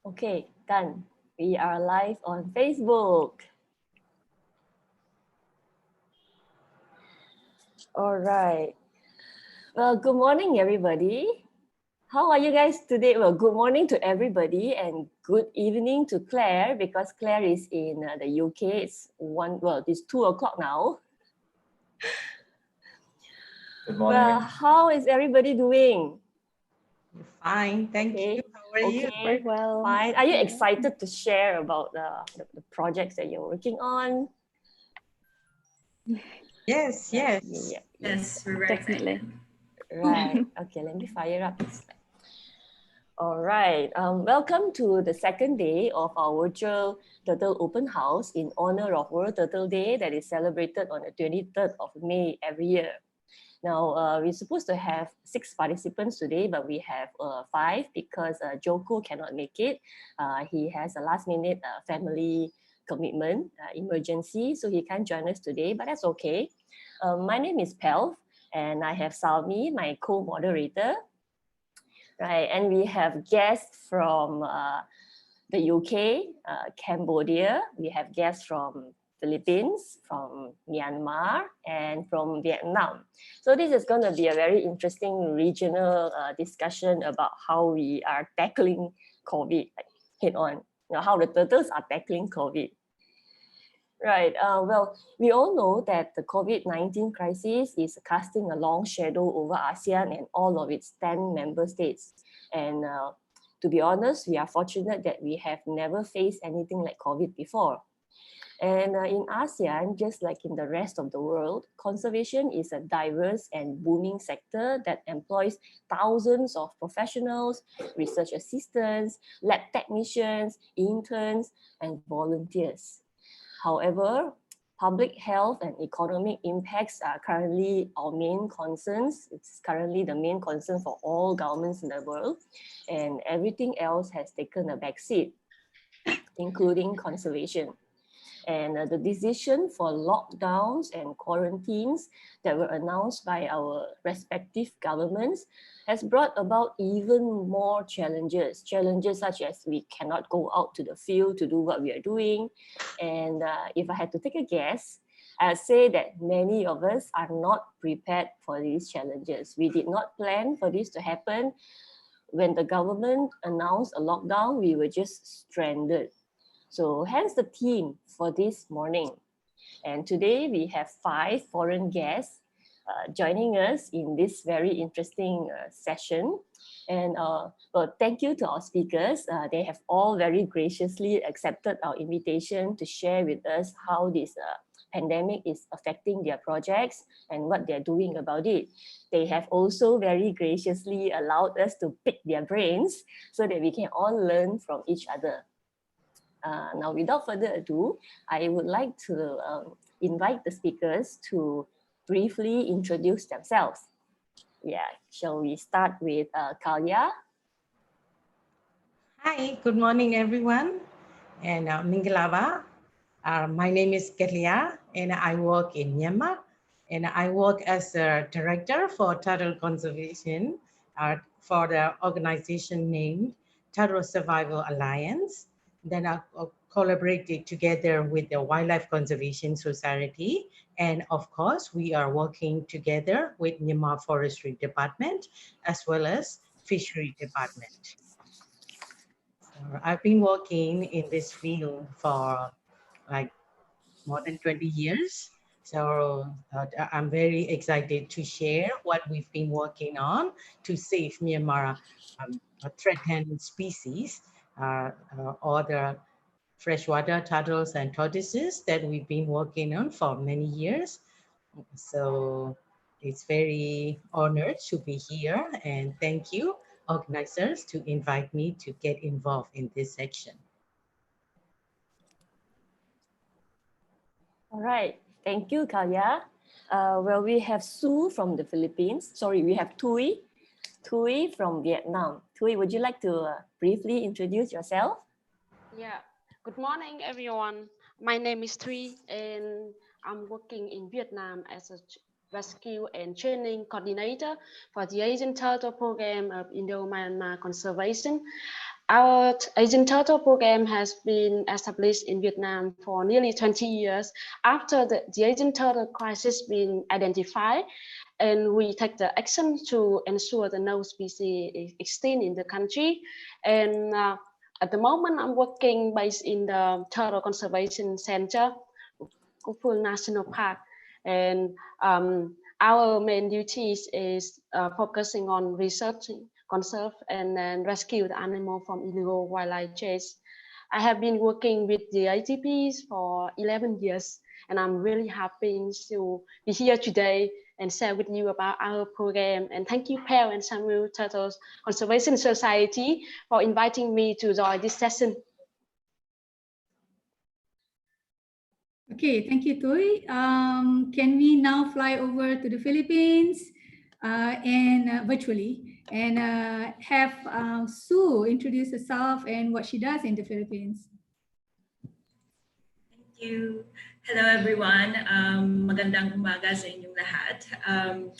Okay, done. We are live on Facebook. All right. Well, good morning, everybody. How are you guys today? Well, good morning to everybody and good evening to Claire because Claire is in the UK. It's 2 o'clock now. Good morning. Well, how is everybody doing? Fine, thank you. Okay. How are you? Okay. Very well. Fine. Are you Yeah. excited to share about the projects that you're working on? Yes, yes. Yeah. Yes, we're ready. Definitely. Right. Okay, let me fire up this slide. All right. Welcome to the second day of our virtual Turtle Open House in honor of World Turtle Day that is celebrated on the 23rd of May every year. Now, we're supposed to have 6 participants today, but we have 5 because Joko cannot make it. He has a last minute family commitment, emergency, so he can't join us today, but that's okay. My name is Pelv, and I have Salmi, my co-moderator. Right, and we have guests from the UK, Cambodia. We have guests from Philippines, from Myanmar, and from Vietnam. So this is going to be a very interesting regional discussion about how we are tackling COVID head on. How the turtles are tackling COVID. Right. Well, we all know that the COVID-19 crisis is casting a long shadow over ASEAN and all of its 10 member states. And to be honest, we are fortunate that we have never faced anything like COVID before. And in ASEAN, just like in the rest of the world, conservation is a diverse and booming sector that employs thousands of professionals, research assistants, lab technicians, interns, and volunteers. However, public health and economic impacts are currently our main concerns. It's currently the main concern for all governments in the world, and everything else has taken a backseat, including conservation. And the decision for lockdowns and quarantines that were announced by our respective governments has brought about even more challenges. Challenges such as we cannot go out to the field to do what we are doing. And if I had to take a guess, I'd say that many of us are not prepared for these challenges. We did not plan for this to happen. When the government announced a lockdown, we were just stranded. So hence the theme for this morning. And today we have 5 foreign guests joining us in this very interesting session. And well, thank you to our speakers. They have all very graciously accepted our invitation to share with us how this pandemic is affecting their projects and what they're doing about it. They have also very graciously allowed us to pick their brains so that we can all learn from each other. Now, without further ado, I would like to invite the speakers to briefly introduce themselves. Yeah, shall we start with Kalya? Hi, good morning, everyone. And Mingalava. My name is Kelia, and I work in Myanmar. And I work as a director for turtle conservation for the organization named Turtle Survival Alliance. Then I collaborated together with the Wildlife Conservation Society. And of course, we are working together with Myanmar Forestry Department as well as Fishery Department. So I've been working in this field for like more than 20 years. So I'm very excited to share what we've been working on to save Myanmar threatened species, or the freshwater turtles and tortoises that we've been working on for many years. So it's very honored to be here, and thank you organizers to invite me to get involved in this section. All right, thank you, Kalya. Well, we have Sue from the Philippines. Sorry, we have Tui from Vietnam. Tui, would you like to briefly introduce yourself? Yeah, good morning, everyone. My name is Thuy, and I'm working in Vietnam as a rescue and training coordinator for the Asian Turtle Program of Indo-Myanmar Conservation. Our Asian Turtle program has been established in Vietnam for nearly 20 years after the Asian Turtle crisis been identified, and we take the action to ensure that no species is extinct in the country. And at the moment, I'm working based in the Turtle Conservation Center, Kupul National Park, and our main duties is focusing on researching, conserve, and then rescue the animal from illegal wildlife chase. I have been working with the ITPs for 11 years, and I'm really happy to be here today and share with you about our program. And thank you, Pell and Samuel Turtles Conservation Society, for inviting me to join this session. Okay, thank you, Tui. Can we now fly over to the Philippines and virtually and have Sue introduce herself and what she does in the Philippines? Thank you. Hello, everyone. Magandang umaga sa inyong lahat.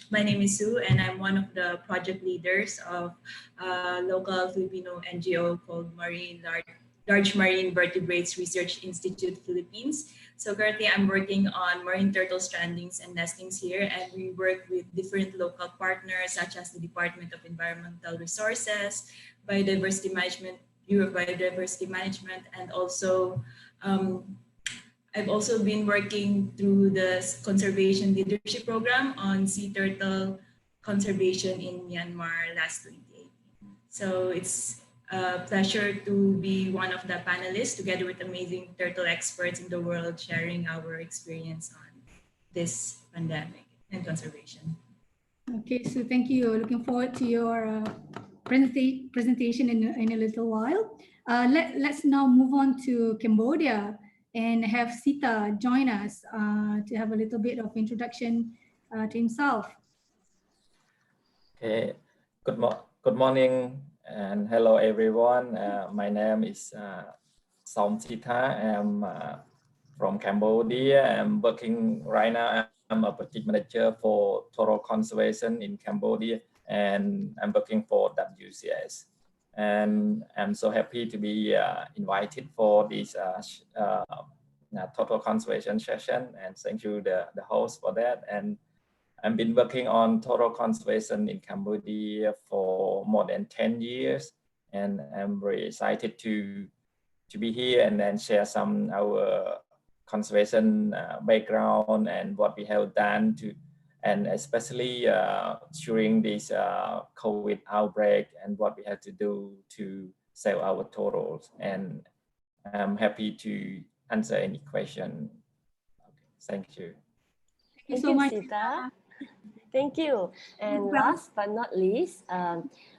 My name is Sue, and I'm one of the project leaders of a local Filipino NGO called Large Marine Vertebrates Research Institute Philippines. So currently I'm working on marine turtle strandings and nestings here, and we work with different local partners such as the Department of Environmental Resources, Biodiversity Management, Bureau of Biodiversity Management, and also I've also been working through the Conservation Leadership Program on sea turtle conservation in Myanmar last 2018. So it's a pleasure to be one of the panelists together with amazing turtle experts in the world sharing our experience on this pandemic and conservation. Okay, so thank you. Looking forward to your presentation in a little while. Let's now move on to Cambodia and have Sita join us to have a little bit of introduction to himself. Okay, good morning and hello everyone. My name is Sita. I'm from Cambodia. I'm working right now. I'm a project manager for turtle conservation in Cambodia, and I'm working for WCS. And I'm so happy to be invited for this turtle conservation session, and thank you the host for that. And I've been working on turtle conservation in Cambodia for more than 10 years, and I'm very excited to be here and then share some our conservation background and what we have done to, and especially during this COVID outbreak and what we had to do to save our turtles. And I'm happy to answer any question. Okay, thank you. Thank you so much, Sita. Thank you. And last but not least,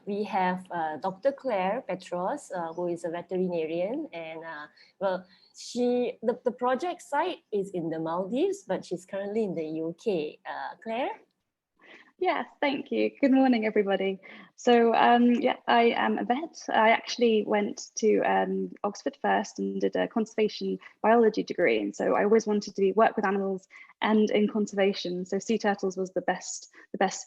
we have Dr. Claire Petros, who is a veterinarian, and well, the project site is in the Maldives, but she's currently in the UK. Claire? Yes, thank you. Good morning, everybody. So yeah, I am a vet. I actually went to Oxford first and did a conservation biology degree. And so I always wanted to work with animals and in conservation. So sea turtles was the best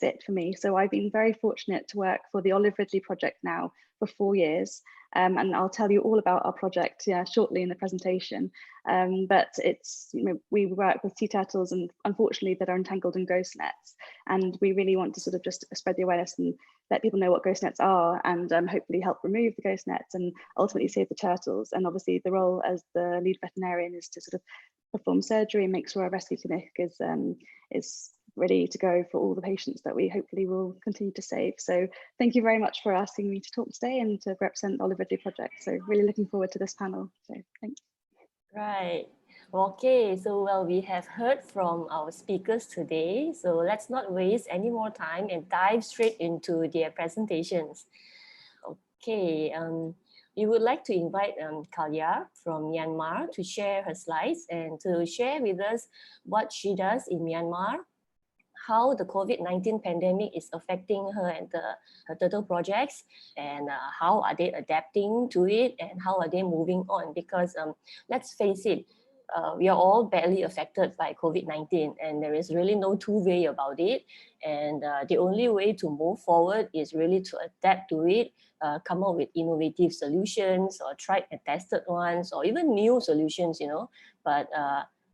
fit for me. So I've been very fortunate to work for the Olive Ridley project now for 4 years. And I'll tell you all about our project shortly in the presentation. But it's, we work with sea turtles, and unfortunately that are entangled in ghost nets. And we really want to sort of just spread the awareness and let people know what ghost nets are, and hopefully help remove the ghost nets and ultimately save the turtles. And obviously the role as the lead veterinarian is to sort of perform surgery and make sure our rescue clinic is ready to go for all the patients that we hopefully will continue to save. So thank you very much for asking me to talk today and to represent the Olive Ridley project. So really looking forward to this panel. So thanks. Right. Okay, so well, we have heard from our speakers today. So let's not waste any more time and dive straight into their presentations. Okay, we would like to invite Kalya from Myanmar to share her slides and to share with us what she does in Myanmar, how the COVID-19 pandemic is affecting her and her turtle projects, and how are they adapting to it, and how are they moving on? Because let's face it, we are all badly affected by COVID-19, and there is really no two-way about it. And the only way to move forward is really to adapt to it, come up with innovative solutions or tried and tested ones, or even new solutions, you know. But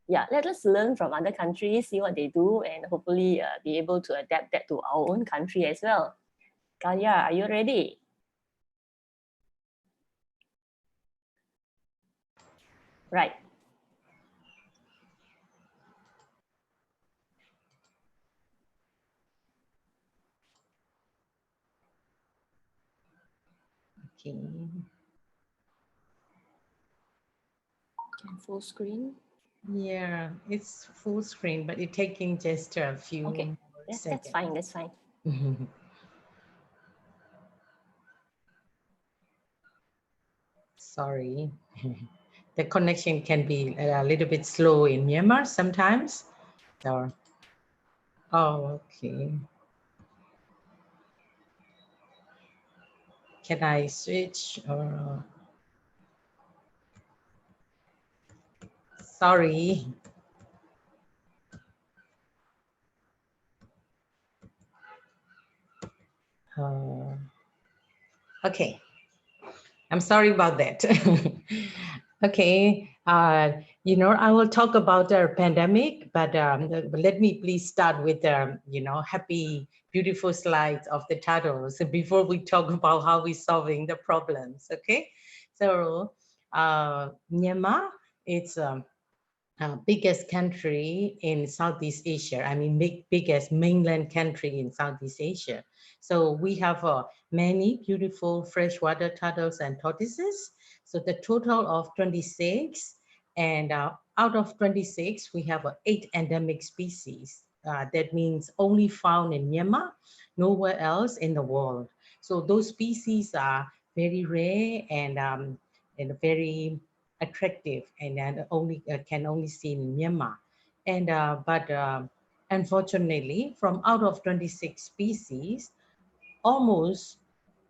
yeah, let us learn from other countries, see what they do, and hopefully be able to adapt that to our own country as well. Kalia, are you ready? Right. Okay. Full screen. Yeah, it's full screen, but it's taking just a few Okay, that's seconds. fine. That's fine. Sorry. The connection can be a little bit slow in Myanmar sometimes. So, oh, okay. Can I switch? Sorry. Okay. I'm sorry about that. Okay. You know, I will talk about the pandemic, but let me please start with you know, happy, beautiful slides of the titles before we talk about how we're solving the problems. Okay. So Myanmar, it's biggest country in Southeast Asia. I mean, biggest mainland country in Southeast Asia. So we have many beautiful freshwater turtles and tortoises. So the total of 26, and out of 26, we have 8 endemic species. That means only found in Myanmar, nowhere else in the world. So those species are very rare and very attractive, and then only can only see in Myanmar. And but unfortunately, from out of 26 species, almost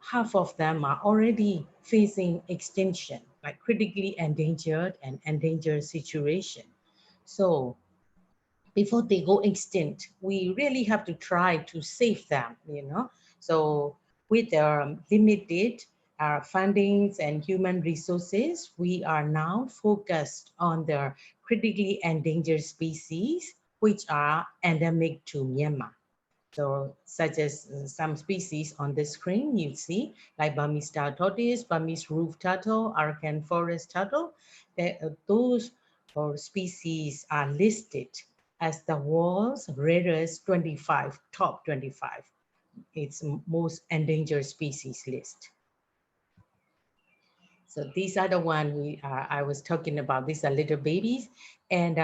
half of them are already facing extinction, like critically endangered and endangered situation. So before they go extinct, we really have to try to save them, you know. So with limited fundings and human resources, we are now focused on the critically endangered species, which are endemic to Myanmar. So such as some species on the screen, you see, like Burmese star tortoise, Burmese roof turtle, Arakan forest turtle. Those species are listed as the world's rarest 25, top 25. It's most endangered species list. So these are the one I was talking about. These are little babies, and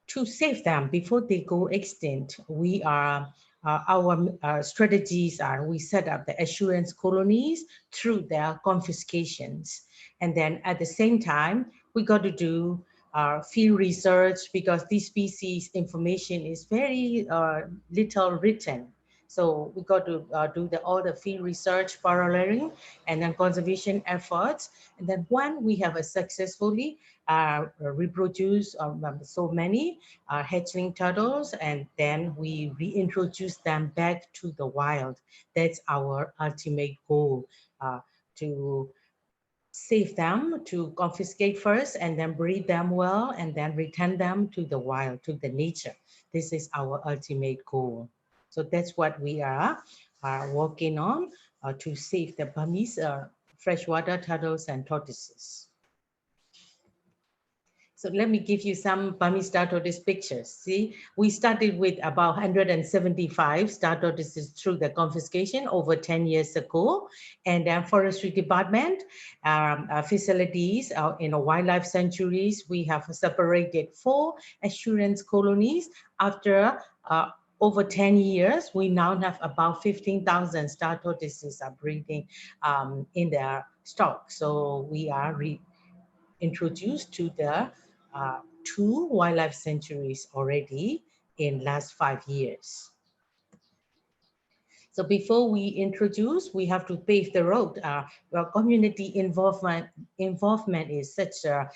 to save them before they go extinct, we are our strategies are we set up the assurance colonies through their confiscations, and then at the same time we got to do field research, because this species information is very little written. So we got to do all the field research paralleling, and then conservation efforts. And then when we have a successfully reproduce so many hatchling turtles, and then we reintroduce them back to the wild. That's our ultimate goal, to save them, to confiscate first, and then breed them well, and then return them to the wild, to the nature. This is our ultimate goal. So that's what we are working on to save the Burmese freshwater turtles and tortoises. So let me give you some Burmese star tortoise pictures. See, we started with about 175 star tortoises through the confiscation over 10 years ago. And then forestry department facilities in wildlife sanctuaries, we have separated 4 assurance colonies. After over 10 years, we now have about 15,000 star tortoises are breeding in their stock. So we are introduced to the 2 wildlife sanctuaries already in last 5 years. So before we introduce, we have to pave the road. Well, community involvement is such a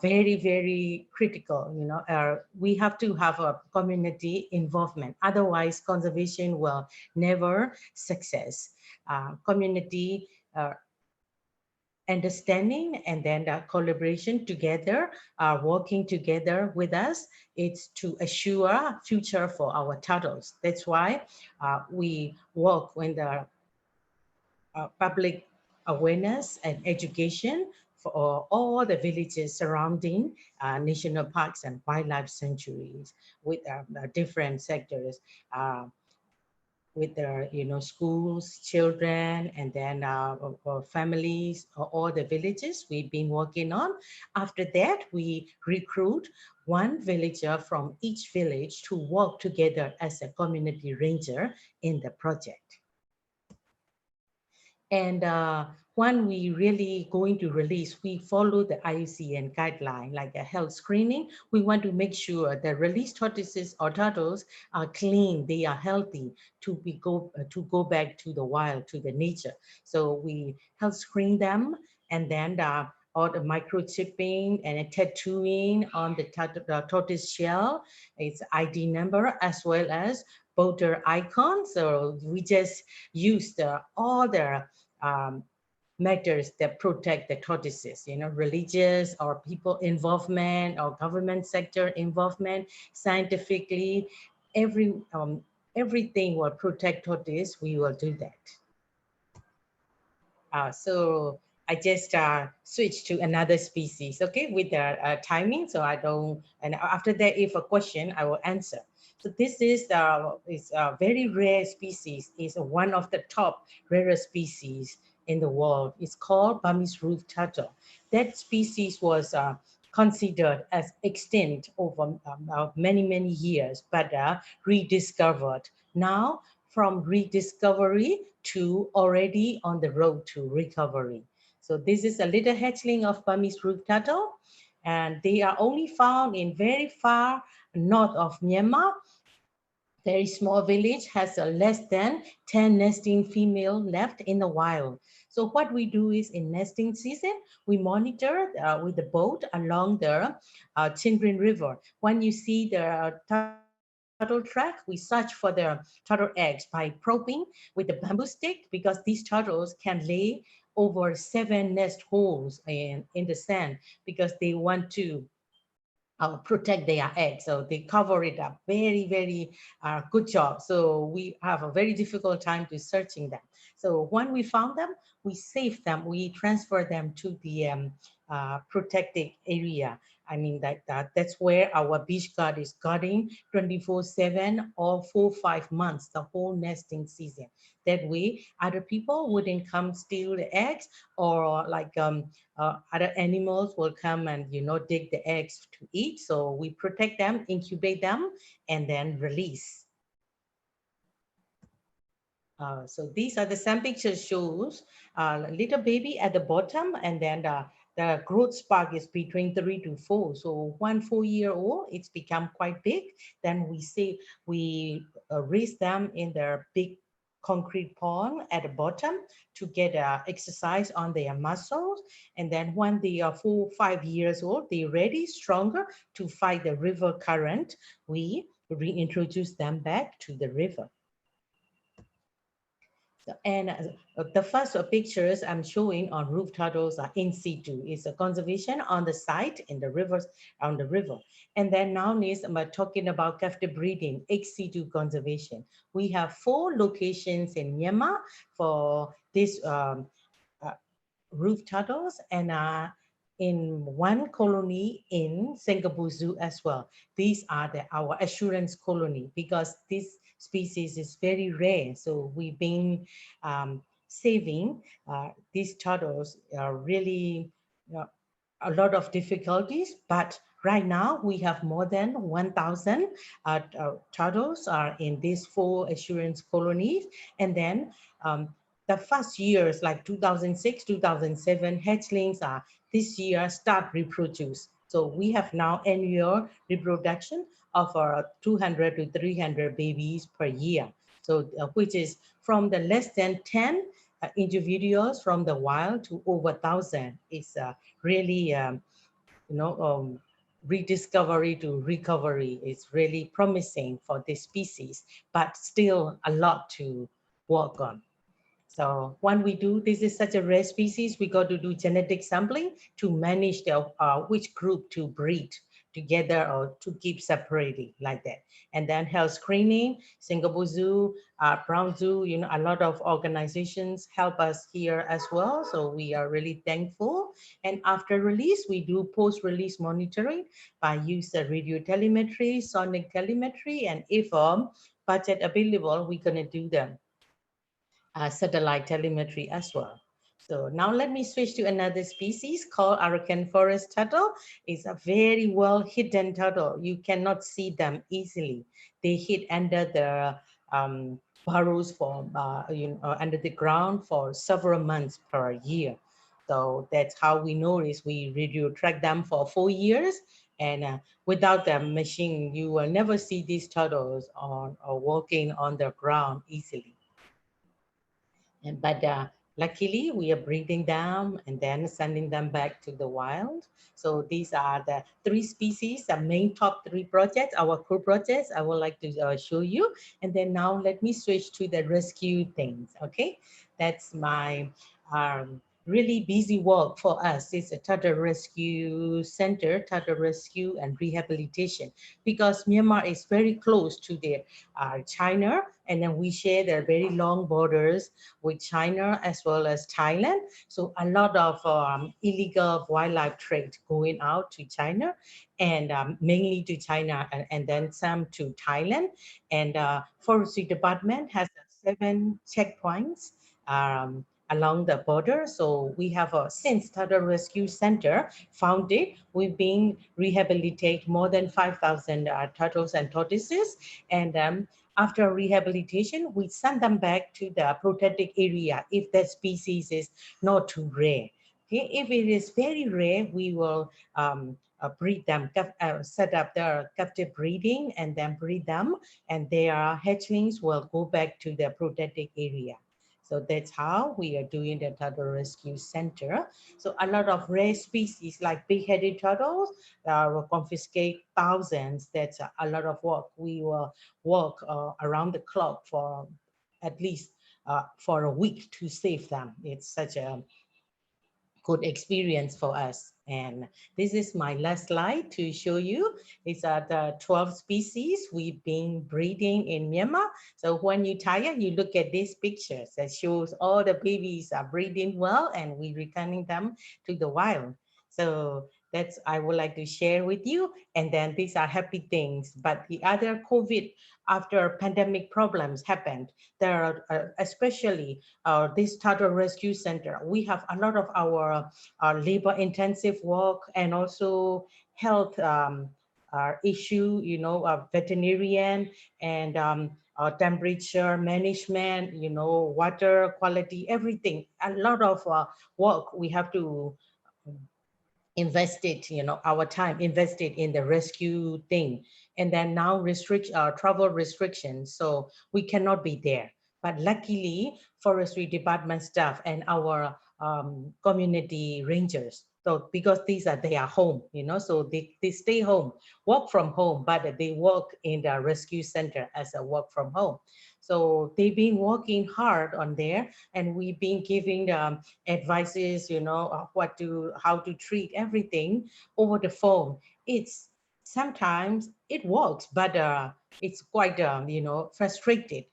very, very critical. You know, we have to have a community involvement. Otherwise, conservation will never success. Community understanding and then collaboration together, working together with us, it's to assure future for our turtles. That's why we work in the public awareness and education for all the villages surrounding national parks and wildlife sanctuaries with different sectors. With their, you know, schools, children, and then families, all the villages we've been working on. After that, we recruit one villager from each village to work together as a community ranger in the project. And when we really going to release, we follow the IUCN guideline, like a health screening. We want to make sure the released tortoises or turtles are clean, they are healthy to go back to the wild, to the nature. So we health screen them, and then all the microchipping and tattooing on the tortoise shell, its ID number, as well as voter icon. So we just use all the matters that protect the tortoises, you know, religious or people involvement or government sector involvement, scientifically, everything will protect tortoise, we will do that. So I just switch to another species, okay, with the timing, so I don't, and after that, if a question, I will answer. So this is a very rare species, is one of the top rarest species in the world. It's called Burmese roof turtle. That species was considered as extinct over many, many years, but rediscovered. Now, from rediscovery to already on the road to recovery. So this is a little hatchling of Burmese roof turtle, and they are only found in very far north of Myanmar. Very small village has less than 10 nesting female left in the wild. So what we do is in nesting season, we monitor with the boat along the Chingrin River. When you see the turtle track, we search for the turtle eggs by probing with the bamboo stick, because these turtles can lay over 7 nest holes in the sand, because they want to protect their eggs. So they cover it up. Very, very good job. So we have a very difficult time to searching them. So when we found them, we saved them. We transfer them to the protected area. I mean, that's where our beach guard is guarding 24/7 or 4-5 months, the whole nesting season. That way, other people wouldn't come steal the eggs, or like other animals will come and, you know, dig the eggs to eat. So we protect them, incubate them, and then release. So these are the some pictures shows little baby at the bottom, and then the growth spark is between 3 to 4. So 1 4-year-old, it's become quite big. Then we raise them in their big concrete pond at the bottom to get exercise on their muscles. And then when they are 4-5 years old, they're ready, stronger to fight the river current. We reintroduce them back to the river. And the first pictures I'm showing on roof turtles are in situ. It's a conservation on the site in the rivers, on the river. And then now I'm talking about captive breeding, ex situ conservation. We have 4 locations in Myanmar for this roof turtles, and in 1 colony in Singapore Zoo as well. These are our assurance colony, because this species is very rare. So we've been saving these turtles really a lot of difficulties, but right now we have more than 1,000 turtles are in these 4 assurance colonies. And then the first years like 2006, 2007, hatchlings are this year start reproduce. So we have now annual reproduction of 200 to 300 babies per year. So which is from the less than 10 individuals from the wild to over 1,000. It's really rediscovery to recovery is really promising for this species, but still a lot to work on. So when we do, this is such a rare species, we got to do genetic sampling to manage the which group to breed together or to keep separately like that. And then health screening, Singapore Zoo, Brown Zoo, a lot of organizations help us here as well. So we are really thankful. And after release, we do post-release monitoring by use of radio telemetry, sonic telemetry, and if budget available, we're gonna do them. Satellite telemetry as well. So now let me switch to another species called Arakan forest turtle. It's a very well hidden turtle. You cannot see them easily. They hid under the burrows for under the ground for several months per year. So that's how we notice. We radio track them for 4 years, and without the machine, you will never see these turtles on or walking on the ground easily. But luckily, we are breeding them and then sending them back to the wild. So these are the 3 species, the main top 3 projects, our core projects I would like to show you. And then now let me switch to the rescue things, okay? That's my really busy work for us. It's a turtle rescue center, turtle rescue and rehabilitation, because Myanmar is very close to the China, and then we share the very long borders with China as well as Thailand. So a lot of illegal wildlife trade going out to China, and mainly to China, and then some to Thailand. And Forestry Department has 7 checkpoints along the border. So we have a since Turtle Rescue Center founded, we've been rehabilitate more than 5,000 turtles and tortoises. And after rehabilitation, we send them back to the protected area if that species is not too rare. Okay, if it is very rare, we will breed them, set up their captive breeding and then breed them, and their hatchlings will go back to the protected area. So that's how we are doing the Turtle Rescue Center. So a lot of rare species like big-headed turtles will confiscate thousands. That's a lot of work. We will work around the clock for at least for a week to save them. It's such a good experience for us. And this is my last slide to show you. It's the 12 species we've been breeding in Myanmar. So when you're tired, you look at these pictures that shows all the babies are breeding well, and we're returning them to the wild. So that's I would like to share with you. And then these are happy things. But the other COVID after pandemic problems happened, there are especially this Turtle Rescue Center, we have a lot of our labor intensive work and also health issue, veterinarian and temperature management, water quality, everything. A lot of work we have to invested, our time invested in the rescue thing. And then now travel restrictions, so we cannot be there. But luckily, forestry department staff and our community rangers, so because these are their home, so they stay home, work from home, but they work in the rescue center as a work from home. So they've been working hard on there, and we've been giving them advices, how to treat everything over the phone. It's sometimes it works, but it's quite, frustrated.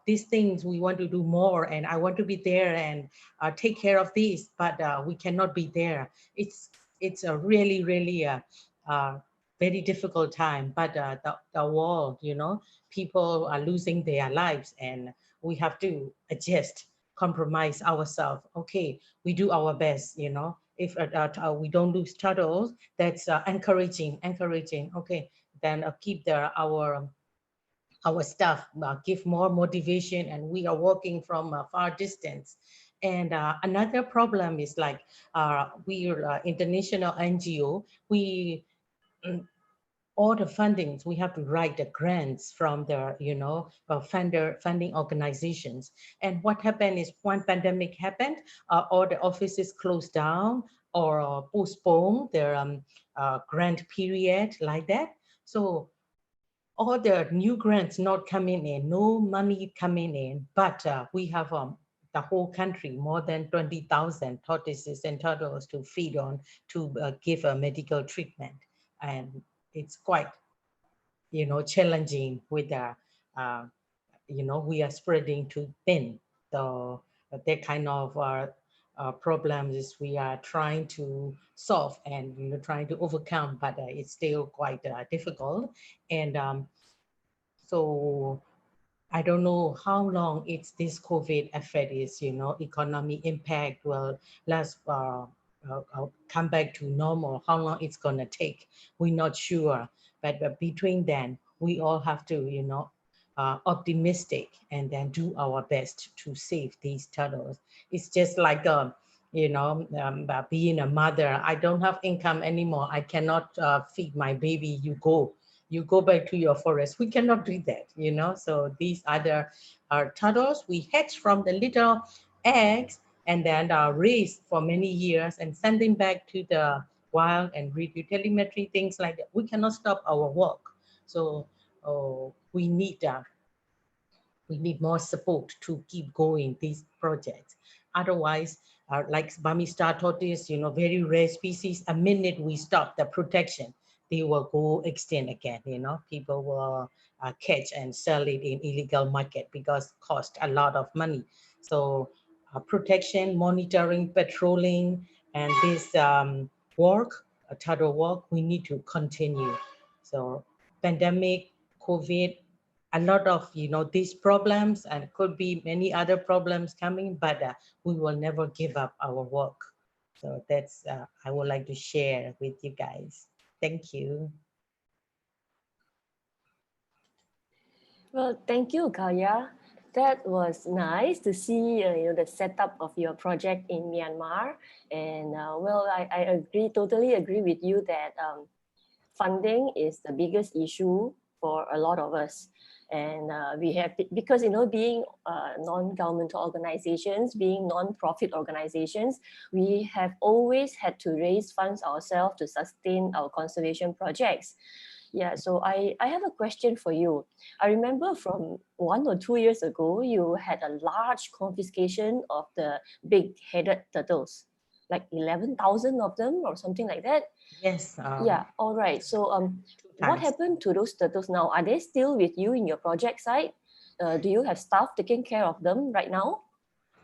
These things we want to do more, and I want to be there and take care of this, but we cannot be there. It's a really, really very difficult time, but the world, people are losing their lives, and we have to adjust, compromise ourselves. Okay, we do our best, if we don't lose turtles, that's encouraging. Okay, then keep our staff, give more motivation, and we are working from a far distance. And another problem is like we are international NGO. We all the fundings, we have to write the grants from the, you know, funding organizations. And what happened is when pandemic happened, all the offices closed down or postponed their grant period like that. So all the new grants not coming in, no money coming in, but we have the whole country, more than 20,000 tortoises and turtles to feed on, to give a medical treatment. And it's quite, you know, challenging with the, you know, we are spreading too thin. So that kind of problems is we are trying to solve and, you know, trying to overcome, but it's still quite difficult. And so I don't know how long it's this COVID effect is, you know, economic impact will last, come back to normal, how long it's gonna take, we're not sure. But between then, we all have to, you know, optimistic and then do our best to save these turtles. It's just like, you know, being a mother, I don't have income anymore, I cannot feed my baby, you go back to your forest. We cannot do that, you know. So these other turtles, we hatch from the little eggs and then raised for many years and send them back to the wild and read telemetry, things like that. We cannot stop our work. So we need more support to keep going these projects. Otherwise, like Burmese star tortoise, you know, very rare species, a minute we stop the protection, they will go extinct again, you know. People will catch and sell it in illegal market because cost a lot of money. So protection, monitoring, patrolling, and this work, turtle work, we need to continue. So pandemic, COVID, a lot of, you know, these problems, and could be many other problems coming, but we will never give up our work. So that's I would like to share with you guys. Thank you. Well, thank you, Kaya. That was nice to see you know, the setup of your project in Myanmar. And well, I agree, totally agree with you that funding is the biggest issue for a lot of us. And we have, because, you know, being non-governmental organizations, being non-profit organizations, we have always had to raise funds ourselves to sustain our conservation projects. Yeah, so I have a question for you. I remember from 1 or 2 years ago, you had a large confiscation of the big-headed turtles, like 11,000 of them or something like that. Yes. Yeah, all right. So what happened to those turtles now? Are they still with you in your project site? Do you have staff taking care of them right now?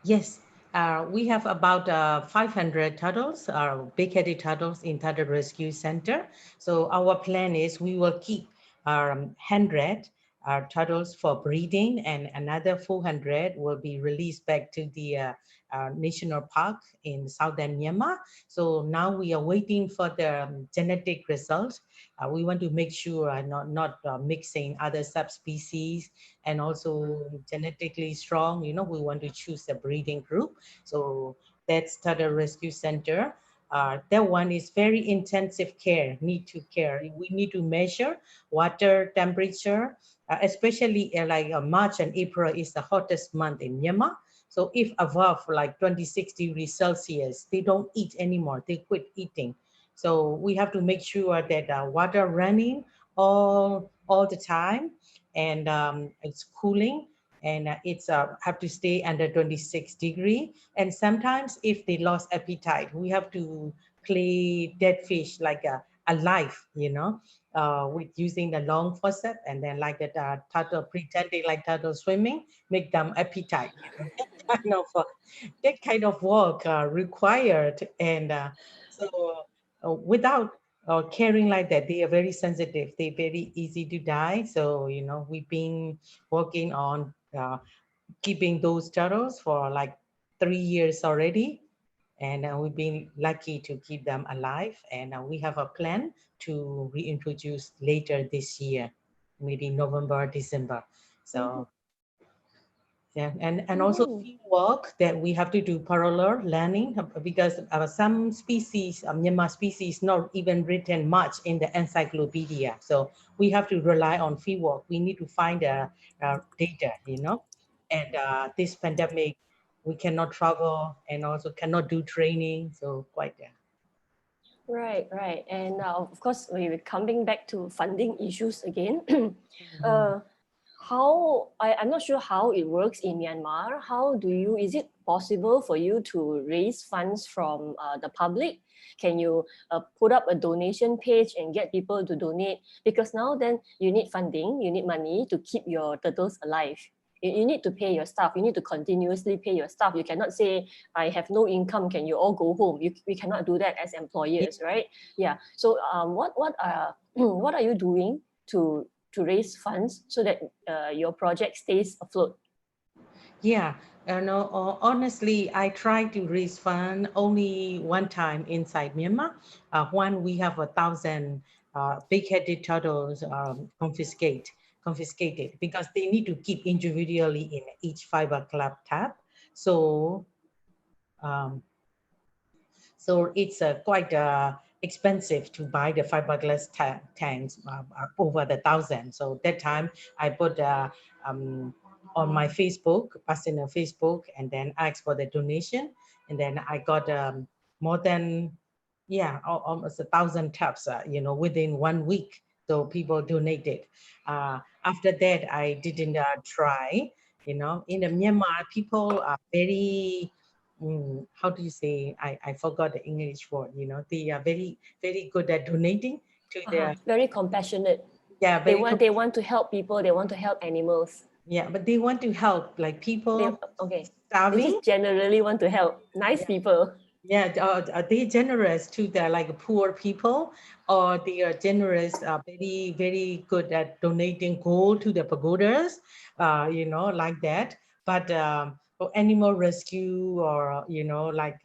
Yes, we have about 500 turtles, big-headed turtles in Turtle Rescue Center. So our plan is we will keep 100 turtles for breeding, and another 400 will be released back to the national park in southern Myanmar. So now we are waiting for the genetic results. We want to make sure not mixing other subspecies, and also genetically strong, you know, we want to choose a breeding group. So that's Turtle Rescue Center. That one is very intensive care, need to care. We need to measure water temperature, especially like March and April is the hottest month in Myanmar. So if above like 26 degrees Celsius, they don't eat anymore, they quit eating. So we have to make sure that water running all the time, and it's cooling, and it's have to stay under 26 degree. And sometimes if they lost appetite, we have to play dead fish like alive, you know, with using the long forceps, and then like that turtle pretending like turtle swimming, make them appetite, you know, that kind of work required. And so without caring like that, they are very sensitive, they very easy to die. So, you know, we've been working on keeping those turtles for like 3 years already, and we've been lucky to keep them alive. And we have a plan to reintroduce later this year, maybe November, December. So Yeah, and also field work that we have to do parallel learning because some species, Myanmar species, not even written much in the encyclopedia. So we have to rely on field work. We need to find data, you know. And this pandemic, we cannot travel and also cannot do training. So quite. Right, right. And of course, we're coming back to funding issues again. I'm not sure how it works in Myanmar. How do you, is it possible for you to raise funds from the public? Can you put up a donation page and get people to donate? Because now then you need funding, you need money to keep your turtles alive. You need to pay your staff. You need to continuously pay your staff. You cannot say, I have no income, can you all go home? We cannot do that as employers, right? Yeah. So what are you doing to raise funds so that your project stays afloat? Yeah, honestly, I tried to raise fund only one time inside Myanmar. When we have 1,000 big-headed turtles confiscated because they need to keep individually in each fiber club tab. So, so it's quite expensive to buy the fiberglass tanks over the 1,000. So that time I put on my Facebook, personal Facebook, and then asked for the donation. And then I got more than, almost 1,000 tabs, within 1 week. So people donated. After that, I didn't try, in the Myanmar, people are very, how do you say, I forgot the English word, they are very, very good at donating to their. Very compassionate. Yeah, they want to help people, they want to help animals. Yeah, but they want to help like people starving. They just generally want to help nice people. Yeah, are they generous to the like poor people, or they are generous, very, very good at donating gold to the pagodas, like that. But for animal rescue or, like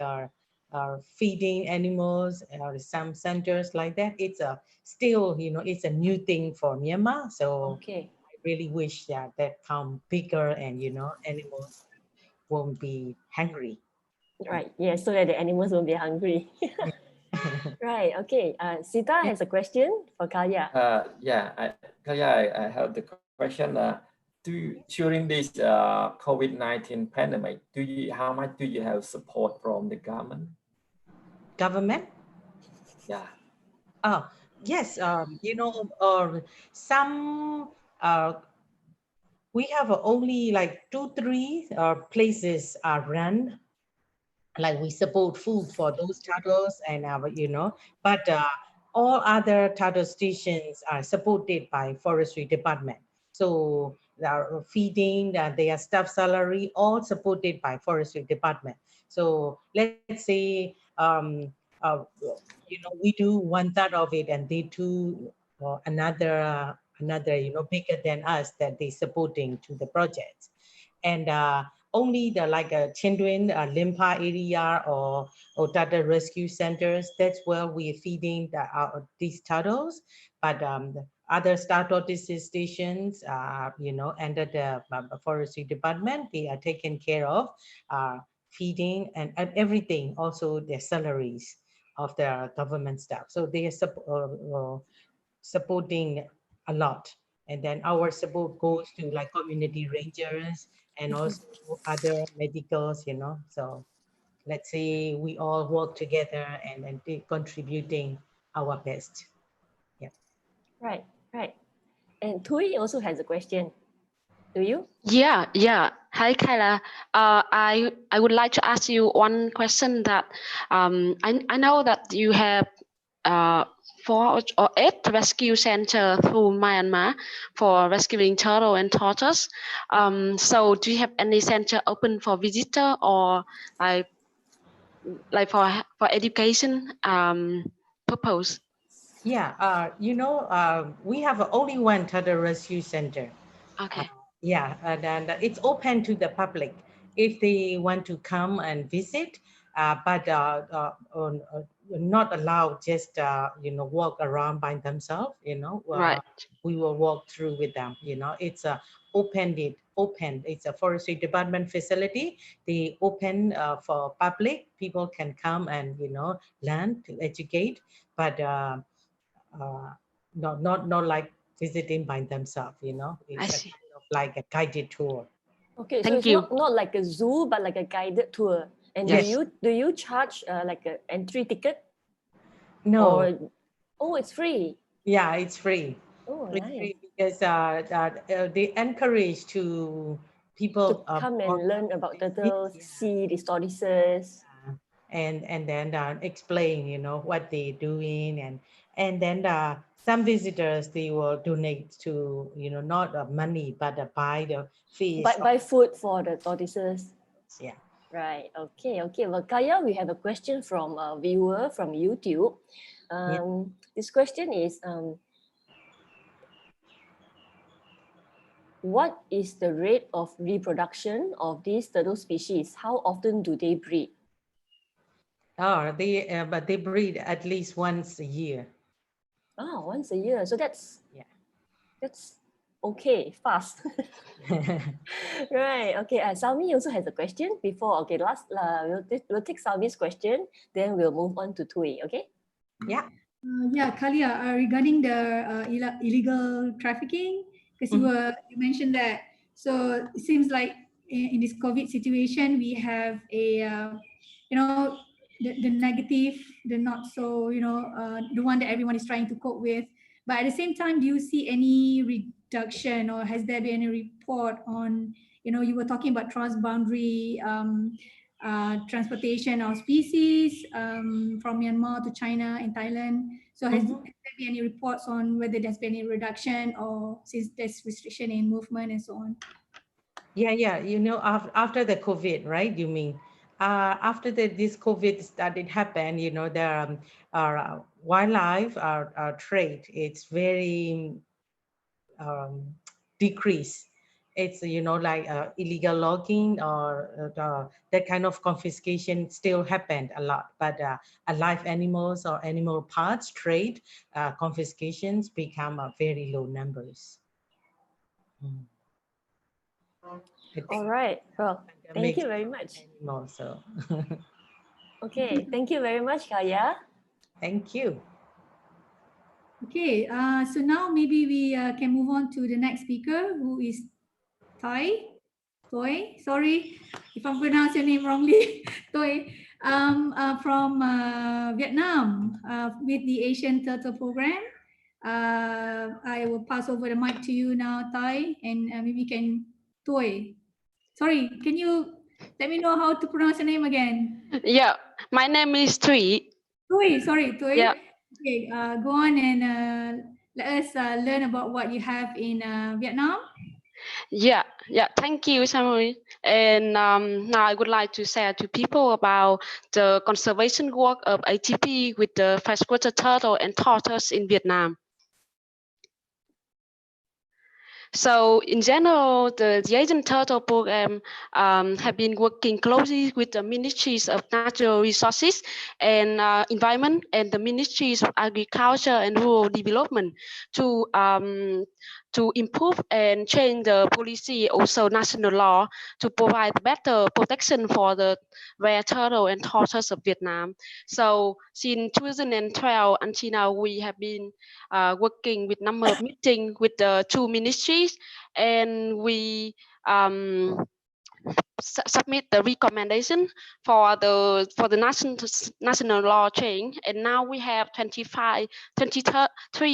feeding animals or some centers like that, it's still, it's a new thing for Myanmar. So I really wish that come bigger and, animals won't be hungry. Right. Yeah. So that the animals won't be hungry. Right. Okay. Sita has a question for Kalya. I have the question. During this COVID-19 pandemic, how much do you have support from the government? Government? Yeah. Oh, yes. Some we have only like 2-3 places are run, like we support food for those turtles and but all other turtle stations are supported by forestry department. So feeding, their staff salary, all supported by forestry department. So let's say we do 1/3 of it, and they do another bigger than us that they supporting to the project. And only the like Chinduin, Limpa area or turtle rescue centers, that's where we're feeding these turtles. But the other star tortoise stations, under the forestry department, they are taken care of, feeding and everything, also their salaries of the government staff. So they are supporting a lot. And then our support goes to like community rangers and also other medicals, So let's say we all work together and contributing our best. Yeah. Right. And Tui also has a question. Do you? Yeah. Hi, Kyla. I would like to ask you one question that I know that you have 4 or 8 rescue centers through Myanmar for rescuing turtle and tortoise. So do you have any center open for visitor or like for education purpose? Yeah, we have only one turtle rescue center. Okay. And it's open to the public if they want to come and visit, but not allowed just walk around by themselves. Right. We will walk through with them. It's opened it open. It's a forestry department facility. They open for public. People can come and, you know, learn to educate, but not like visiting by themselves, you know. It's a kind of like a guided tour. Okay, so Thank it's you. not like a zoo, but like a guided tour. And Yes. do you charge like an entry ticket? No. Or, oh, it's free. Yeah, it's free. Oh, It's nice. free because they encourage to people To come and learn about turtles, see the tortoises. and then explain, you know, what they're doing, and then some visitors, they will donate to, you know, not money, but buy the fish. Buy food for the tortoises. Yeah. Right. Okay. Okay. Well, Kaya, we have a question from a viewer from YouTube. This question is, what is the rate of reproduction of these turtle species? How often do they breed? Oh, but they breed at least once a year. Oh, once a year. So that's okay, fast. Right. Okay. Salmi also has a question before. Okay, we'll take Salmi's question, then we'll move on to Tui. Okay. Yeah. Yeah, Kalia, regarding the illegal trafficking, because you mentioned that. So it seems like in this COVID situation, we have a the negative, the not so the one that everyone is trying to cope with. But at the same time, do you see any reduction, or has there been any report on, you were talking about transboundary transportation of species from Myanmar to China and Thailand. So has there been any reports on whether there's been any reduction, or since there's restriction in movement and so on? Yeah, you know, after the COVID, right? You mean after this COVID started happen, you know, the wildlife trade, it's very decreased. It's, you know, like illegal logging or that kind of confiscation still happened a lot, but live animals or animal parts trade confiscations become very low numbers. All right. Well, thank you very much. Also. Okay. Thank you very much, Kaya. Thank you. Okay. So now maybe we can move on to the next speaker, who is Toy. Sorry if I pronounce your name wrongly. Toy. From Vietnam, with the Asian Turtle Program. I will pass over the mic to you now, Tai, and maybe can Toy. Sorry, can you let me know how to pronounce your name again? Yeah, my name is Tui. Tui, sorry, Tui. Yeah. Okay, go on and let us learn about what you have in Vietnam. Yeah, thank you, Samui. And now I would like to share to people about the conservation work of ATP with the freshwater turtle and tortoise in Vietnam. So in general, the Asian Turtle Program have been working closely with the Ministries of Natural Resources and Environment and the Ministries of Agriculture and Rural Development to improve and change the policy, also national law, to provide better protection for the rare turtle and tortoise of Vietnam. So since 2012 until now, we have been working with number of meetings with the two ministries, and we submit the recommendation for the national law change, and now we have 23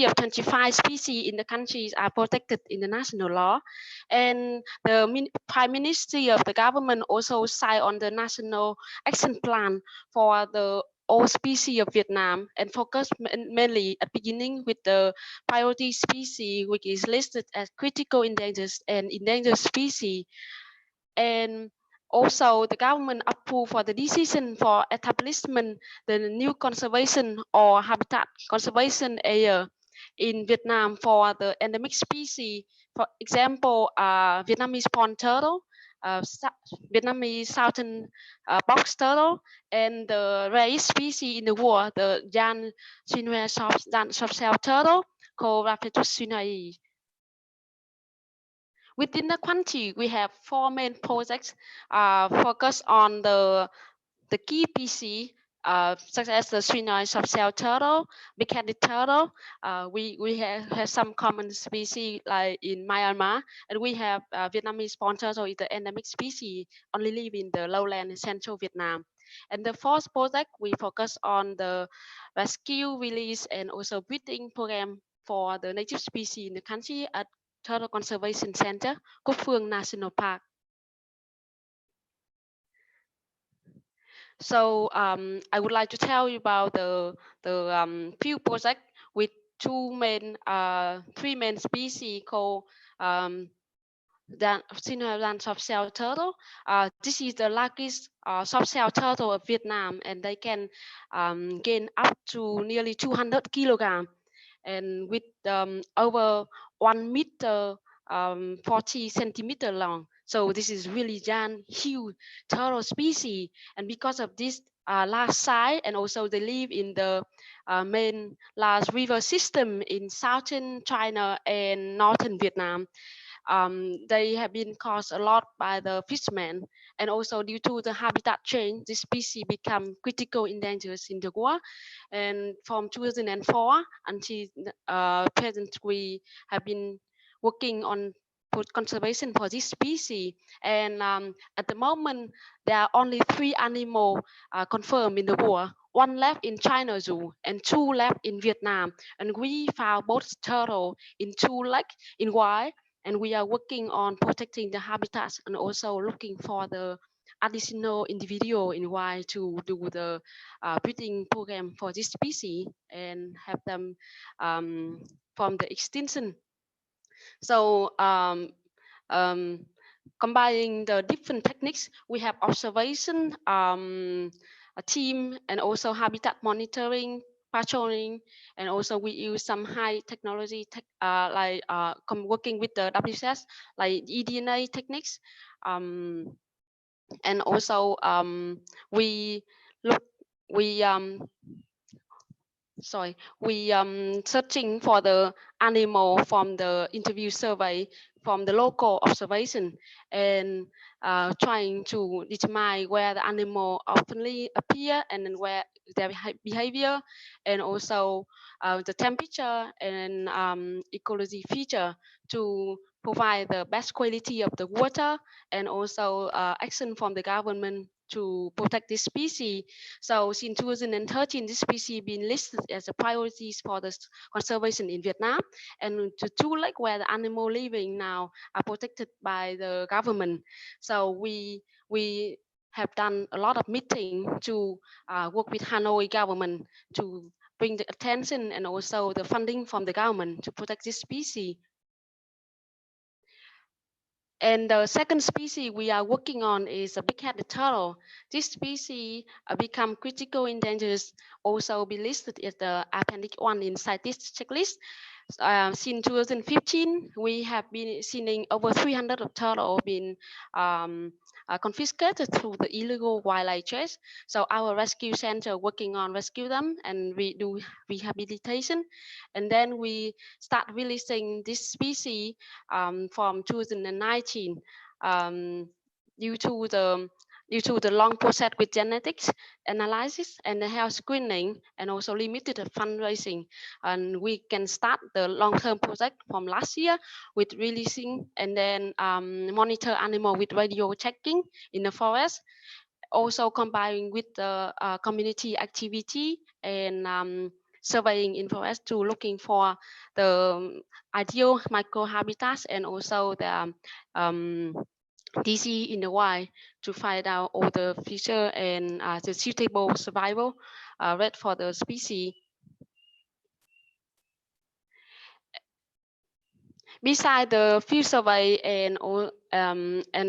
of 25 species in the countries are protected in the national law, and the Prime Minister of the government also signed on the national action plan for the all species of Vietnam, and focus mainly at beginning with the priority species, which is listed as critical endangered and endangered species. And also the government approved for the decision for establishment the new conservation or habitat conservation area in Vietnam for the endemic species. For example, Vietnamese pond turtle, Vietnamese southern box turtle, and the rarest species in the world, the Jan Sinue soft shell turtle called Raphitus sinai. within the country, we have 4 main projects focused on the key species, such as the Srinath soft-shell turtle, big-headed turtle. We have some common species like in Myanmar, and we have Vietnamese spawn turtle is the endemic species, only live in the lowland in central Vietnam. And the fourth project, we focus on the rescue, release, and also breeding program for the native species in the country at Turtle Conservation Center, Cúc Phương National Park. So I would like to tell you about the few projects with three main species called Srinath soft-shell turtle. This is the largest soft-shell turtle of Vietnam, and they can gain up to nearly 200 kilograms, and with over 1 meter 40 centimeter long. So this is really giant, huge turtle species, and because of this large size, and also they live in the main large river system in southern China and northern Vietnam. They have been caused a lot by the fishermen, and also due to the habitat change, this species become critical endangered in the world. And from 2004 until present, we have been working on conservation for this species. And at the moment, there are only 3 animals confirmed in the world. 1 left in China Zoo and 2 left in Vietnam. And we found both turtle in 2 lakes in wild. And we are working on protecting the habitats and also looking for the additional individual in wild to do the breeding program for this species and have them from the extinction. So combining the different techniques, we have observation, a team, and also habitat monitoring, patrolling, and also we use some high technology like working with the WCS like eDNA techniques, and also we searching for the animal from the interview survey from the local observation, and trying to determine where the animal oftenly appear and then where their behavior, and also the temperature and ecology feature to provide the best quality of the water, and also action from the government to protect this species. So since 2013, this species been listed as a priorities for the conservation in Vietnam, and the 2 lakes where the animal living now are protected by the government. So we have done a lot of meeting to work with Hanoi government to bring the attention and also the funding from the government to protect this species. And the second species we are working on is a big-headed turtle. This species become critical endangered, also be listed as the Appendix 1 in CITES checklist. Since 2015, we have been seeing over 300 of turtle been confiscated through the illegal wildlife trade. So our rescue center working on rescue them, and we do rehabilitation, and then we start releasing this species from 2019 due to the long process with genetics analysis and the health screening, and also limited fundraising. And we can start the long-term project from last year with releasing and then monitor animal with radio checking in the forest, also combining with the community activity and surveying in forest to looking for the ideal microhabitats, and also the DC in the wild to find out all the feature and the suitable survival rate for the species. Beside the field survey and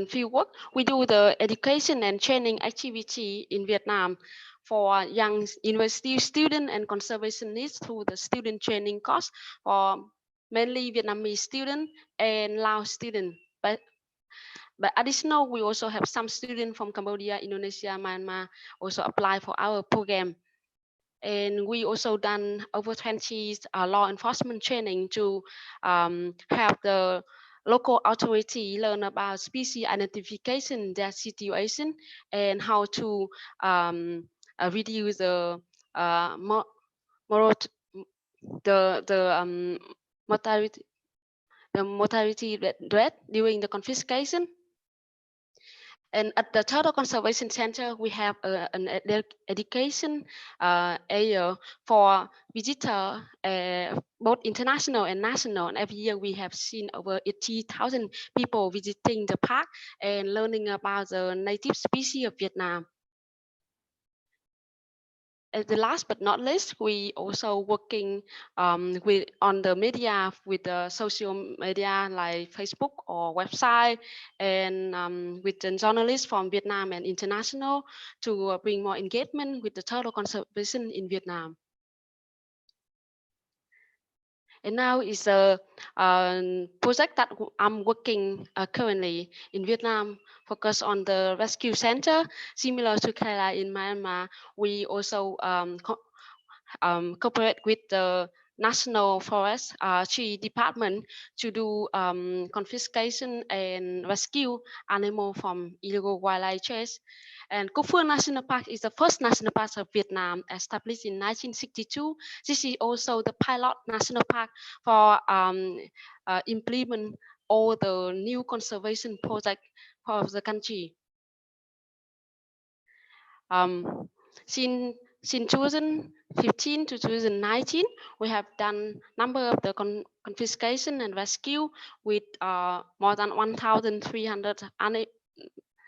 field work, we do the education and training activity in Vietnam for young university students and conservationists through the student training course for mainly Vietnamese students and Laos students. But additional, we also have some students from Cambodia, Indonesia, Myanmar also apply for our program. And we also done over 20 law enforcement training to help the local authority learn about species identification, their situation, and how to reduce the mortality, mortality rate during the confiscation. And at the Turtle Conservation Center, we have an education area for visitors, both international and national. And every year we have seen over 80,000 people visiting the park and learning about the native species of Vietnam. And the last but not least, we also working on the media with the social media like Facebook or website, and with the journalists from Vietnam and international to bring more engagement with the turtle conservation in Vietnam. And now is a project that I'm working currently in Vietnam, focus on the rescue center. Similar to Kerala in Myanmar, we also cooperate with the National Forest Tree Department to do confiscation and rescue animal from illegal wildlife chase. And Cúc Phương National Park is the first national park of Vietnam, established in 1962. This is also the pilot national park for implement all the new conservation projects of the country. Since 2015 to 2019, we have done number of the confiscation and rescue with more than 1,300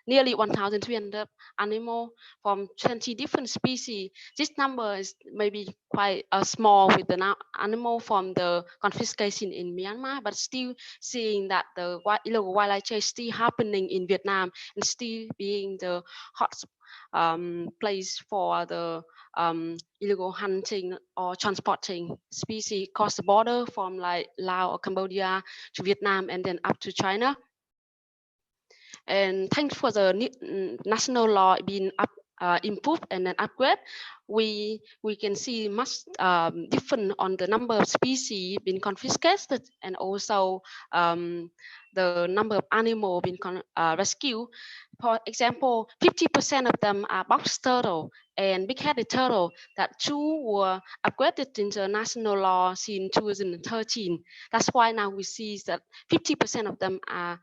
nearly 1,300 animals from 20 different species. This number is maybe quite small with the animal from the confiscation in Myanmar, but still seeing that the illegal wildlife chase still happening in Vietnam and still being the hot place for the illegal hunting or transporting species across the border from like Laos or Cambodia to Vietnam and then up to China. And thanks for the national law being improved and then upgrade, we can see much different on the number of species being confiscated and also the number of animals being rescued. For example, 50% of them are box turtle and big-headed turtle. That two were upgraded into the national law since 2013. That's why now we see that 50% of them are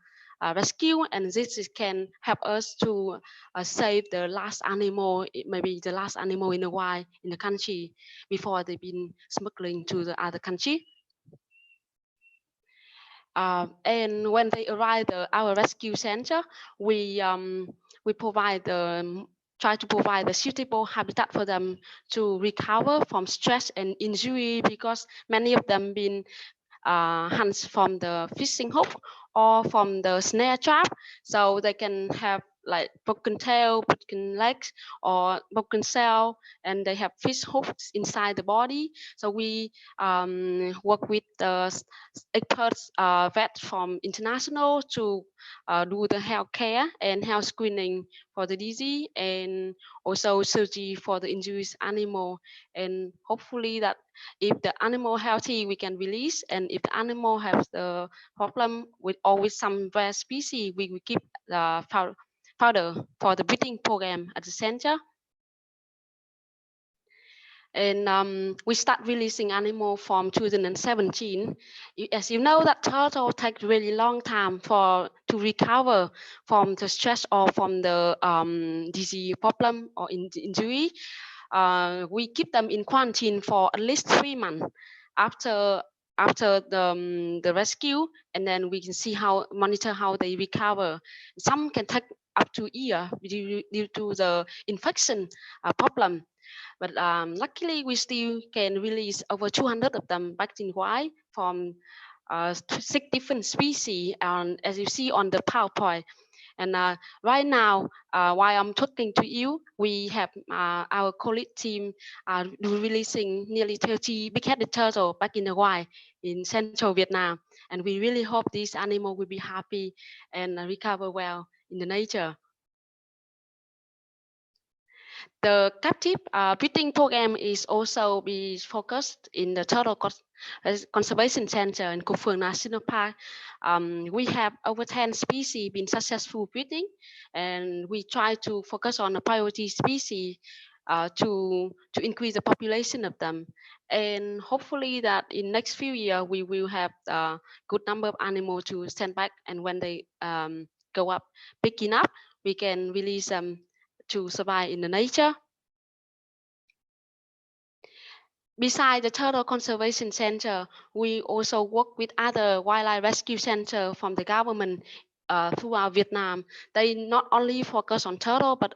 rescue, and this can help us to save the last animal, maybe the last animal in the wild in the country before they've been smuggling to the other country. And when they arrive at our rescue center, we provide try to provide a suitable habitat for them to recover from stress and injury, because many of them been hunts from the fishing hook or from the snare trap, so they can have like broken tail, broken legs, or broken cell, and they have fish hooks inside the body. So we work with the experts vet from international to do the health care and health screening for the disease, and also surgery for the injured animal. And hopefully that if the animal healthy, we can release, and if the animal has the problem with always some rare species, we will keep the further for the breeding program at the center. And we start releasing animal from 2017. As you know, that turtle take really long time to recover from the stress or from the disease problem or injury. We keep them in quarantine for at least 3 months after the rescue, and then we can see monitor how they recover. Some can take up to a year due to the infection problem. But luckily, we still can release over 200 of them back in wild from 6 different species, as you see on the PowerPoint. And right now, while I'm talking to you, we have our colleague team releasing nearly 30 big-headed turtle back in the wild in central Vietnam. And we really hope these animals will be happy and recover well in the nature. The captive breeding program is also be focused in the turtle conservation center in Cô Phương National Park. We have over 10 species been successful breeding, and we try to focus on the priority species to increase the population of them. And hopefully that in next few years we will have a good number of animals to send back, and when they go up big enough, we can release them to survive in the nature. Besides the Turtle Conservation Center, we also work with other wildlife rescue centers from the government throughout Vietnam. They not only focus on turtle, but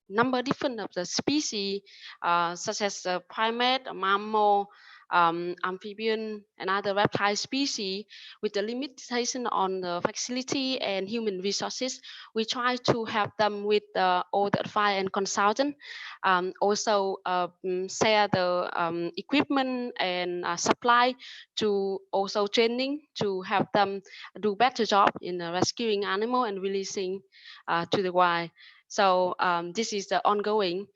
number different of the species, such as primate, mammal, amphibian, and other reptile species. With the limitation on the facility and human resources, we try to help them with all the advice and consultant. Also share the equipment and supply, to also training to help them do better job in rescuing animal and releasing to the wild. So this is the ongoing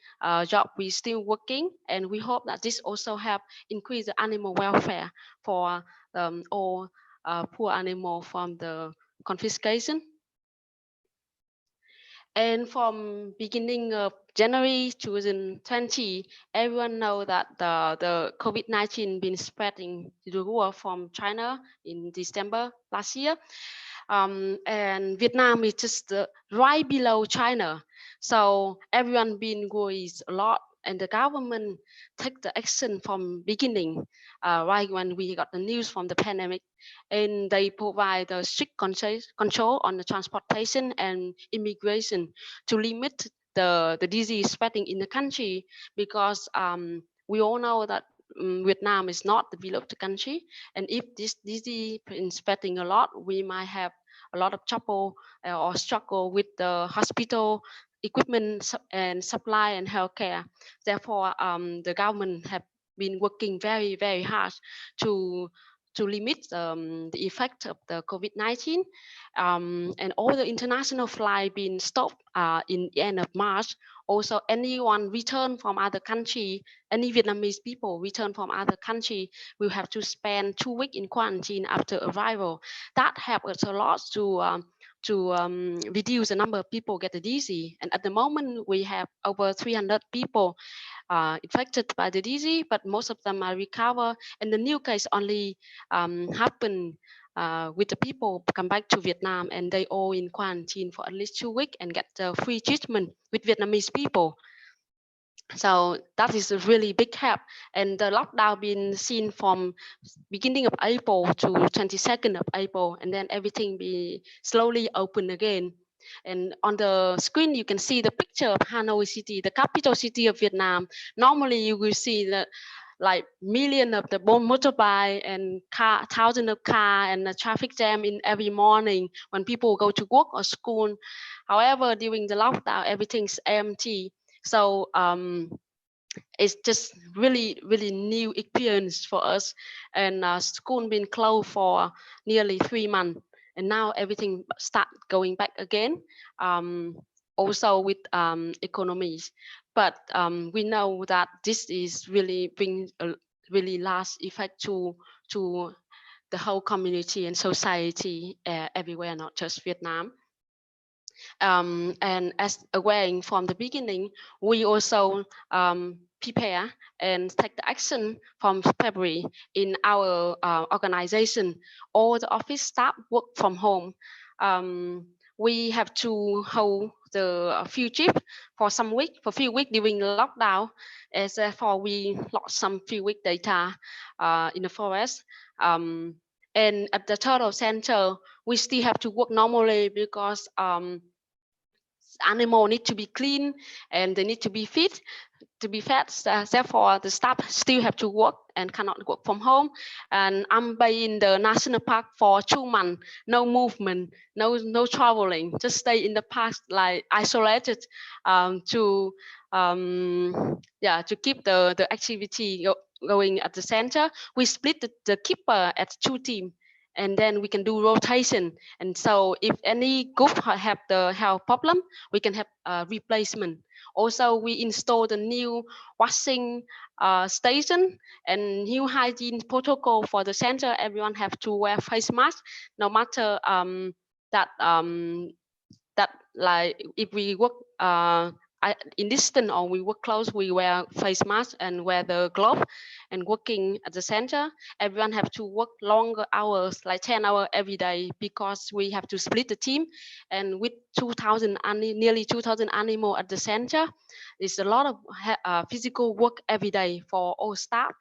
job we still working, and we hope that this also help increase the animal welfare for all poor animal from the confiscation. And from beginning of January 2020, everyone know that the COVID-19 been spreading to the world from China in December last year. And Vietnam is just right below China. So everyone been worried a lot, and the government take the action from beginning, right when we got the news from the pandemic, and they provide the strict control on the transportation and immigration to limit the disease spreading in the country, because we all know that Vietnam is not the developed country, and if this disease is spreading a lot, we might have a lot of trouble or struggle with the hospital equipment and supply and healthcare. Therefore, the government have been working very, very hard to limit the effect of the COVID-19, and all the international flight been stopped in the end of March. Also, anyone return from other country, any Vietnamese people return from other country, will have to spend 2 weeks in quarantine after arrival. That helped us a lot to reduce the number of people get the disease. And at the moment, we have over 300 people infected by the disease, but most of them are recovered. And the new case only happen with the people come back to Vietnam, and they all in quarantine for at least 2 weeks and get free treatment with Vietnamese people. So that is a really big help. And the lockdown been seen from beginning of April to 22nd of April, and then everything be slowly open again. And on the screen, you can see the picture of Hanoi City, the capital city of Vietnam. Normally, you will see the like million of the motorbike and car, thousands of car and the traffic jam in every morning when people go to work or school. However, during the lockdown, everything's empty. So it's just really, really new experience for us. And school been closed for nearly 3 months, and now everything start going back again. Also with economies, but we know that this is really bring a really large effect to the whole community and society everywhere, not just Vietnam. And as aware from the beginning, we also prepare and take the action from February in our organization. All the office staff work from home. We have to hold the field trip for some week, for few weeks during the lockdown, as therefore we lost some few week data in the forest. And at the turtle center, we still have to work normally because animal need to be clean and they need to be fit, to be fed. Therefore, the staff still have to work and cannot work from home. And I'm in the national park for 2 months, no movement, no traveling, just stay in the park like isolated to keep the activity going at the center. We split the keeper at 2 teams, and then we can do rotation. And so if any group have the health problem, we can have a replacement. Also, we installed a new washing station and new hygiene protocol for the center. Everyone have to wear face mask, no matter that like if we work in distance or we work close, we wear face mask and wear the glove. And working at the center, everyone have to work longer hours, like 10 hours every day, because we have to split the team. And with 2,000 nearly 2,000 animals at the center, it's a lot of physical work every day for all staff.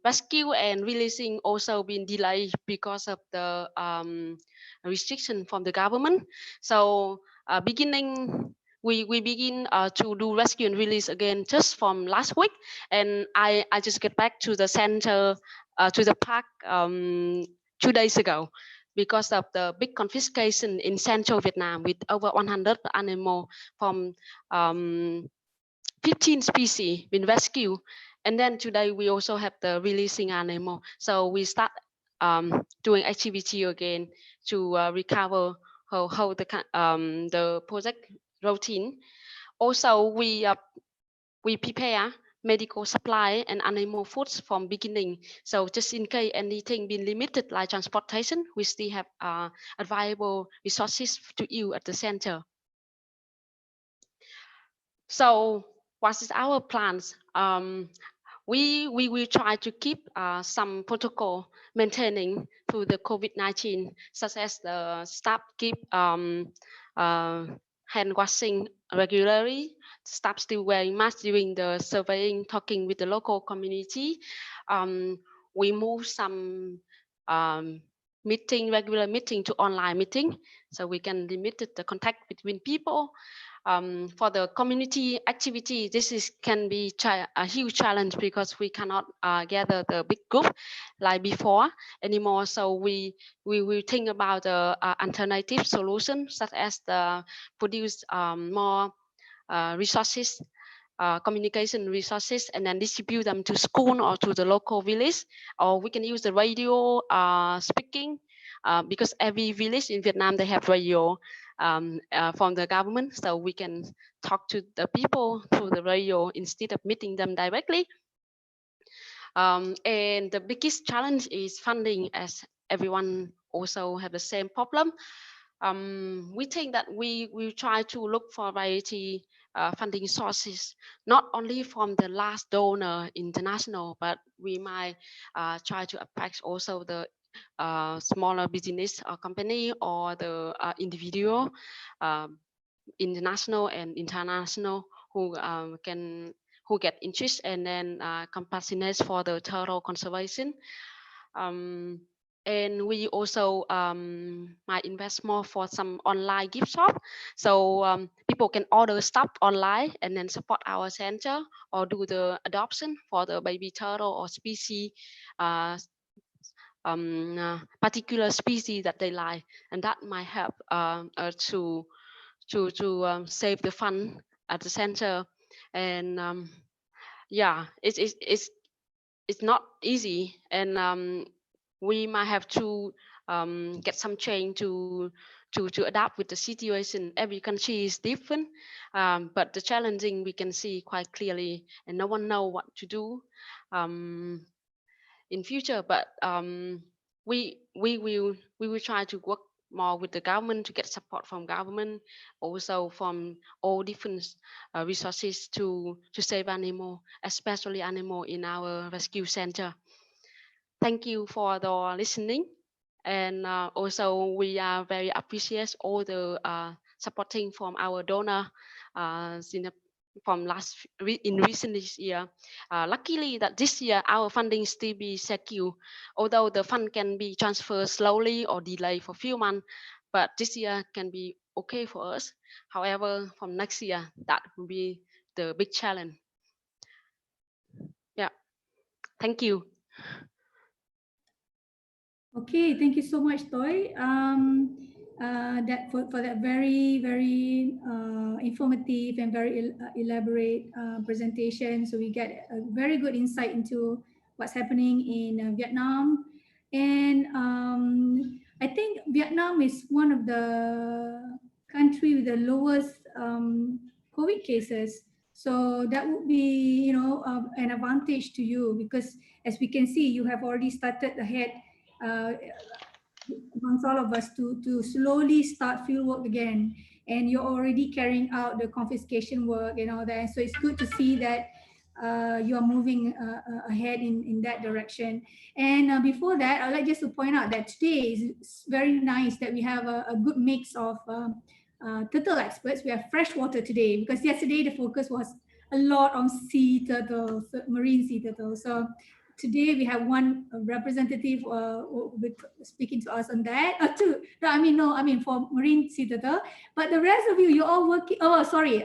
Rescue and releasing also been delayed because of the restriction from the government. So we begin to do rescue and release again just from last week, and I just get back to the center, to the park 2 days ago, because of the big confiscation in central Vietnam with over 100 animals from 15 species been rescued. And then today we also have the releasing animal. So we start doing activity again to recover how the project routine. Also, we prepare medical supply and animal foods from beginning. So just in case anything been limited like transportation, we still have available resources to you at the center. So what is our plans? We will try to keep some protocol maintaining through the COVID-19, such as the staff keep hand washing regularly, staff still wearing masks during the surveying, talking with the local community. We move some regular meeting to online meeting, so we can limit the contact between people. For the community activity, can be a huge challenge because we cannot gather the big group like before anymore. So we will think about the alternative solution, such as the produce more resources, communication resources, and then distribute them to school or to the local village. Or we can use the radio speaking, because every village in Vietnam, they have radio from the government. So we can talk to the people through the radio instead of meeting them directly. And the biggest challenge is funding, as everyone also have the same problem. We think that we will try to look for variety funding sources, not only from the last donor international, but we might try to attract also the smaller business or company or the individual, international and international, who get interest and then compassionate for the turtle conservation. And we also might invest more for some online gift shop, so people can order stuff online and then support our center or do the adoption for the baby turtle or species, particular species that they like, and that might help to save the fund at the center. And yeah, it's not easy, and we might have to get some change to adapt with the situation. Every country is different, but the challenging we can see quite clearly, and no one know what to do in future. But we will try to work more with the government to get support from government, also from all different resources to save animal, especially animal in our rescue center. Thank you for the listening, and also we are very appreciate all the supporting from our donor from in recent year. Luckily that this year our funding still be secure, although the fund can be transferred slowly or delayed for a few months, but this year can be okay for us. However, from next year, that will be the big challenge. Yeah, thank you. Okay, thank you so much, Toy. That for that very informative and very elaborate presentation. So we get a very good insight into what's happening in Vietnam, and I think Vietnam is one of the country with the lowest COVID cases. So that would be, you know, an advantage to you, because as we can see, you have already started ahead amongst all of us to slowly start field work again, and you're already carrying out the confiscation work and all that. So it's good to see that you are moving ahead in that direction. And before that, I'd like just to point out that today is very nice that we have a good mix of turtle experts. We have freshwater today, because yesterday the focus was a lot on sea turtles, marine sea turtles. So today we have one representative speaking to us on that. Two. No, I mean for marine sea turtle. But the rest of you, you're all working. Oh, sorry.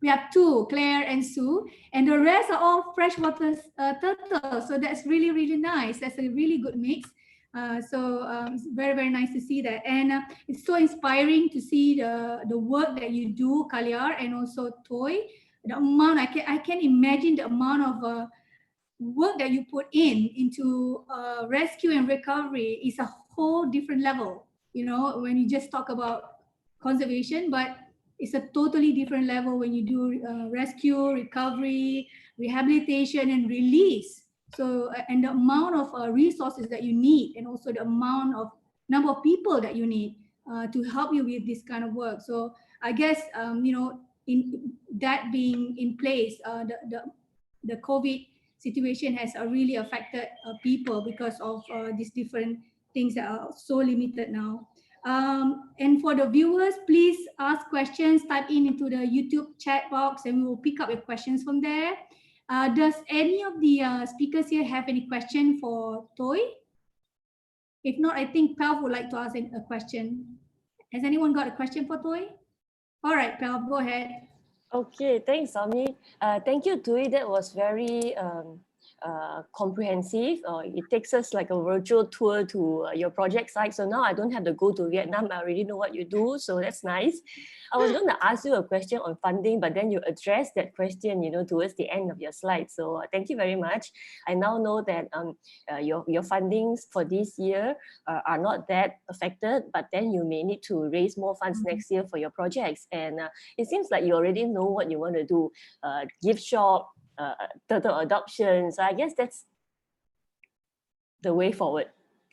We have two, Claire and Sue, and the rest are all freshwater turtles. So that's really, really nice. That's a really good mix. It's very, very nice to see that. And it's so inspiring to see the work that you do, Kaliar, and also Toy. The amount, I can imagine the amount of work that you put into rescue and recovery is a whole different level. You know, when you just talk about conservation, but it's a totally different level when you do rescue, recovery, rehabilitation, and release. So, and the amount of resources that you need, and also the amount of number of people that you need to help you with this kind of work. So, I guess you know, in that being in place, the COVID situation has really affected people because of these different things that are so limited now. And for the viewers, please ask questions, type into the YouTube chat box, and we will pick up your questions from there. Does any of the speakers here have any question for Toy? If not, I think Pelv would like to ask a question. Has anyone got a question for Toy? All right, Pelv, go ahead. Okay, thanks, Ami. Thank you, Tui. That was very comprehensive. It takes us like a virtual tour to your project site. So now I don't have to go to Vietnam. I already know what you do. So that's nice. I was going to ask you a question on funding, but then you addressed that question, you know, towards the end of your slide. So thank you very much. I now know that your fundings for this year are not that affected, but then you may need to raise more funds next year for your projects. And it seems like you already know what you want to do, gift shop, turtle adoption. So I guess that's the way forward,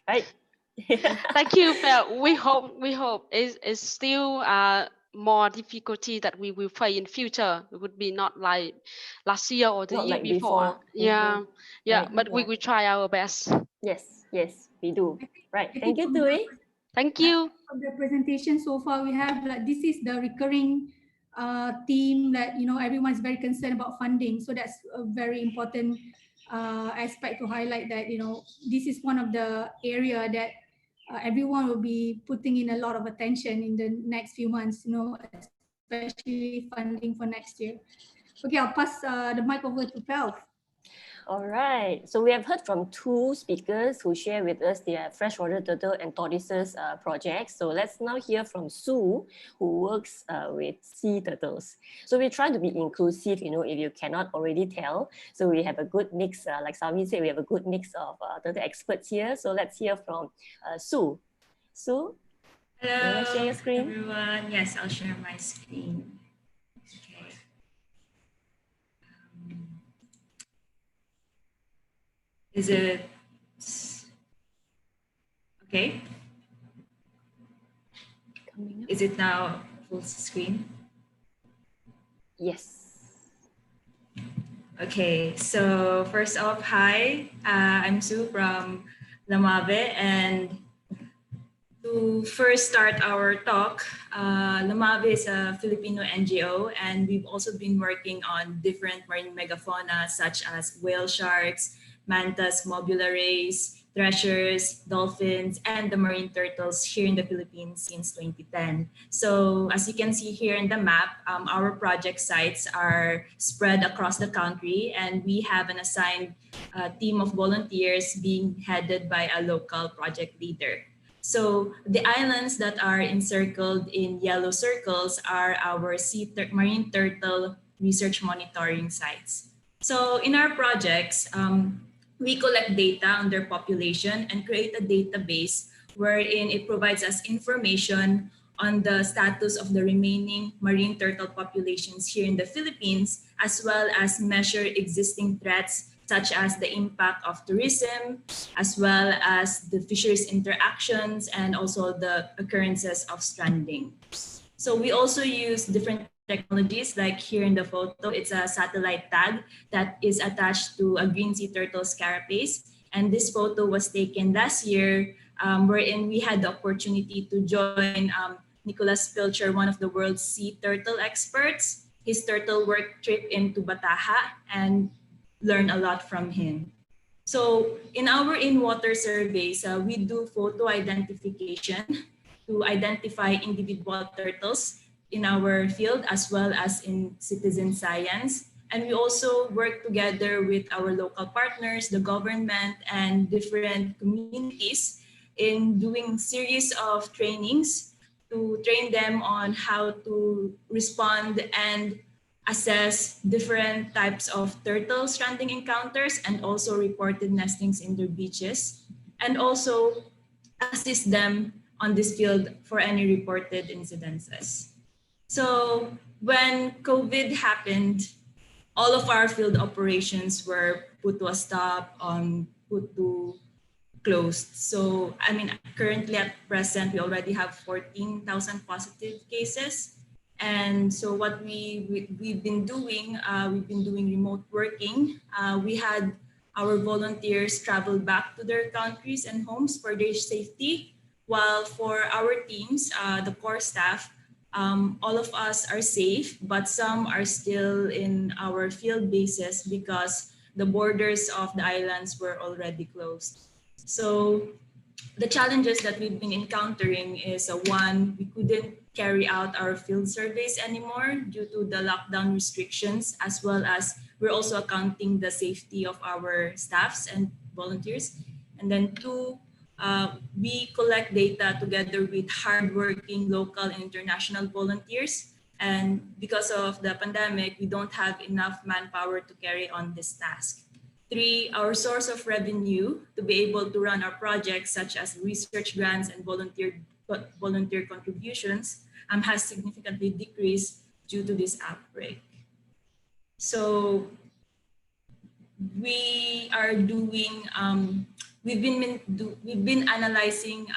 right? Thank you, Phil. We hope it's still more difficulty that we will face in future. It would be not like last year or the not year like before. Yeah, right. But we will try our best. Yes, we do. Right. Thank you, Tui. Thank you. From the presentation so far, we have like this is the recurring theme that, you know, everyone is very concerned about funding. So that's a very important aspect to highlight, that, you know, this is one of the area that everyone will be putting in a lot of attention in the next few months, you know, especially funding for next year. Okay, I'll pass the mic over to Pelv. All right. So we have heard from two speakers who share with us their freshwater turtle and tortoises projects. So let's now hear from Sue, who works with sea turtles. So we try to be inclusive, you know, if you cannot already tell. So we have a good mix, like Sami said, we have a good mix of turtle experts here. So let's hear from Sue. Sue, hello, you want to share your screen? Everyone. Yes, I'll share my screen. Okay. Is it okay? Is it now full screen? Yes. Okay, so first off, hi, I'm Sue from Lamave, and to first start our talk, Lamave is a Filipino NGO, and we've also been working on different marine megafauna such as whale sharks, mantas, mobulares, threshers, dolphins, and the marine turtles here in the Philippines since 2010. So as you can see here in the map, our project sites are spread across the country, and we have an assigned team of volunteers being headed by a local project leader. So the islands that are encircled in yellow circles are our marine turtle research monitoring sites. So in our projects, we collect data on their population and create a database wherein it provides us information on the status of the remaining marine turtle populations here in the Philippines, as well as measure existing threats such as the impact of tourism, as well as the fisheries interactions, and also the occurrences of stranding. So we also use different technologies, like here in the photo, it's a satellite tag that is attached to a green sea turtle's carapace. And this photo was taken last year, wherein we had the opportunity to join Nicholas Pilcher, one of the world's sea turtle experts, his turtle work trip into Bataha, and learn a lot from him. So in our in-water surveys, we do photo identification to identify individual turtles in our field as well as in citizen science. And we also work together with our local partners, the government, and different communities in doing series of trainings to train them on how to respond and assess different types of turtle stranding encounters and also reported nestings in their beaches, and also assist them on this field for any reported incidences. So when COVID happened, all of our field operations were put to a stop, put to closed. So, I mean, currently at present, we already have 14,000 positive cases. And so what we've been doing remote working. We had our volunteers travel back to their countries and homes for their safety, while for our teams, the core staff, all of us are safe, but some are still in our field bases because the borders of the islands were already closed. So the challenges that we've been encountering is one, we couldn't carry out our field surveys anymore due to the lockdown restrictions, as well as we're also accounting the safety of our staffs and volunteers. And then two, we collect data together with hardworking local and international volunteers. And because of the pandemic, we don't have enough manpower to carry on this task. Three, our source of revenue to be able to run our projects such as research grants and volunteer contributions has significantly decreased due to this outbreak. So we are doing, we've been analyzing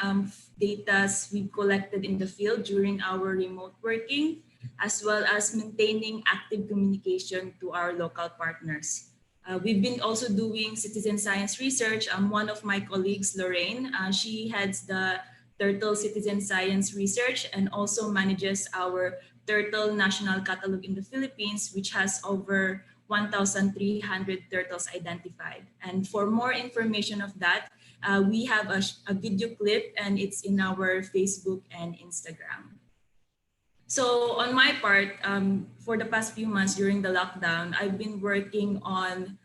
data we've collected in the field during our remote working, as well as maintaining active communication to our local partners. We've been also doing citizen science research. One of my colleagues, Lorraine, she heads the Turtle Citizen Science Research and also manages our Turtle National Catalog in the Philippines, which has over 1,300 turtles identified. And for more information of that, we have a video clip, and it's in our Facebook and Instagram. So on my part, for the past few months during the lockdown, I've been working on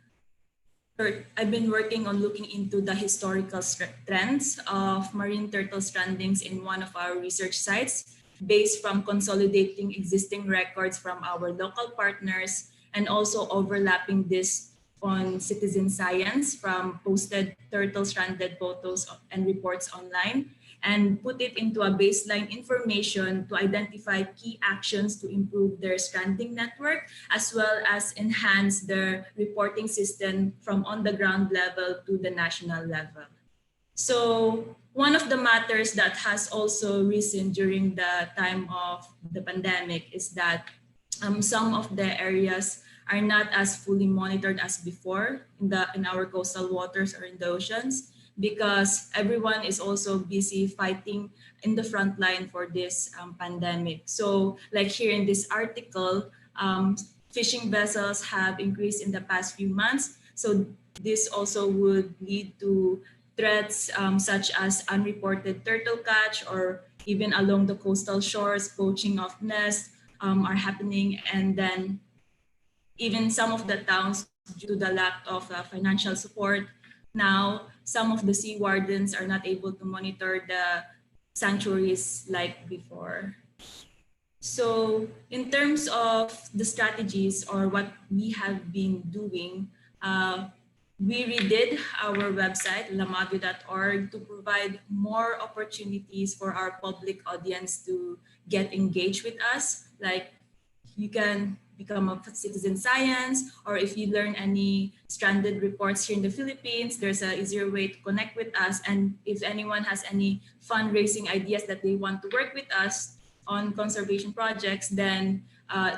looking into the historical trends of marine turtle strandings in one of our research sites, based from consolidating existing records from our local partners and also overlapping this on citizen science from posted turtle stranded photos and reports online, and put it into a baseline information to identify key actions to improve their stranding network, as well as enhance their reporting system from on the ground level to the national level. So one of the matters that has also risen during the time of the pandemic is that some of the areas are not as fully monitored as before in our coastal waters or in the oceans, because everyone is also busy fighting in the front line for this pandemic. So like here in this article, fishing vessels have increased in the past few months. So this also would lead to threats such as unreported turtle catch, or even along the coastal shores, poaching of nests are happening. And then even some of the towns, due to the lack of financial support, now some of the sea wardens are not able to monitor the sanctuaries like before. So in terms of the strategies or what we have been doing, we redid our website, lamave.org, to provide more opportunities for our public audience to get engaged with us. Like, you can become a citizen science, or if you learn any stranded reports here in the Philippines, there's an easier way to connect with us. And if anyone has any fundraising ideas that they want to work with us on conservation projects, then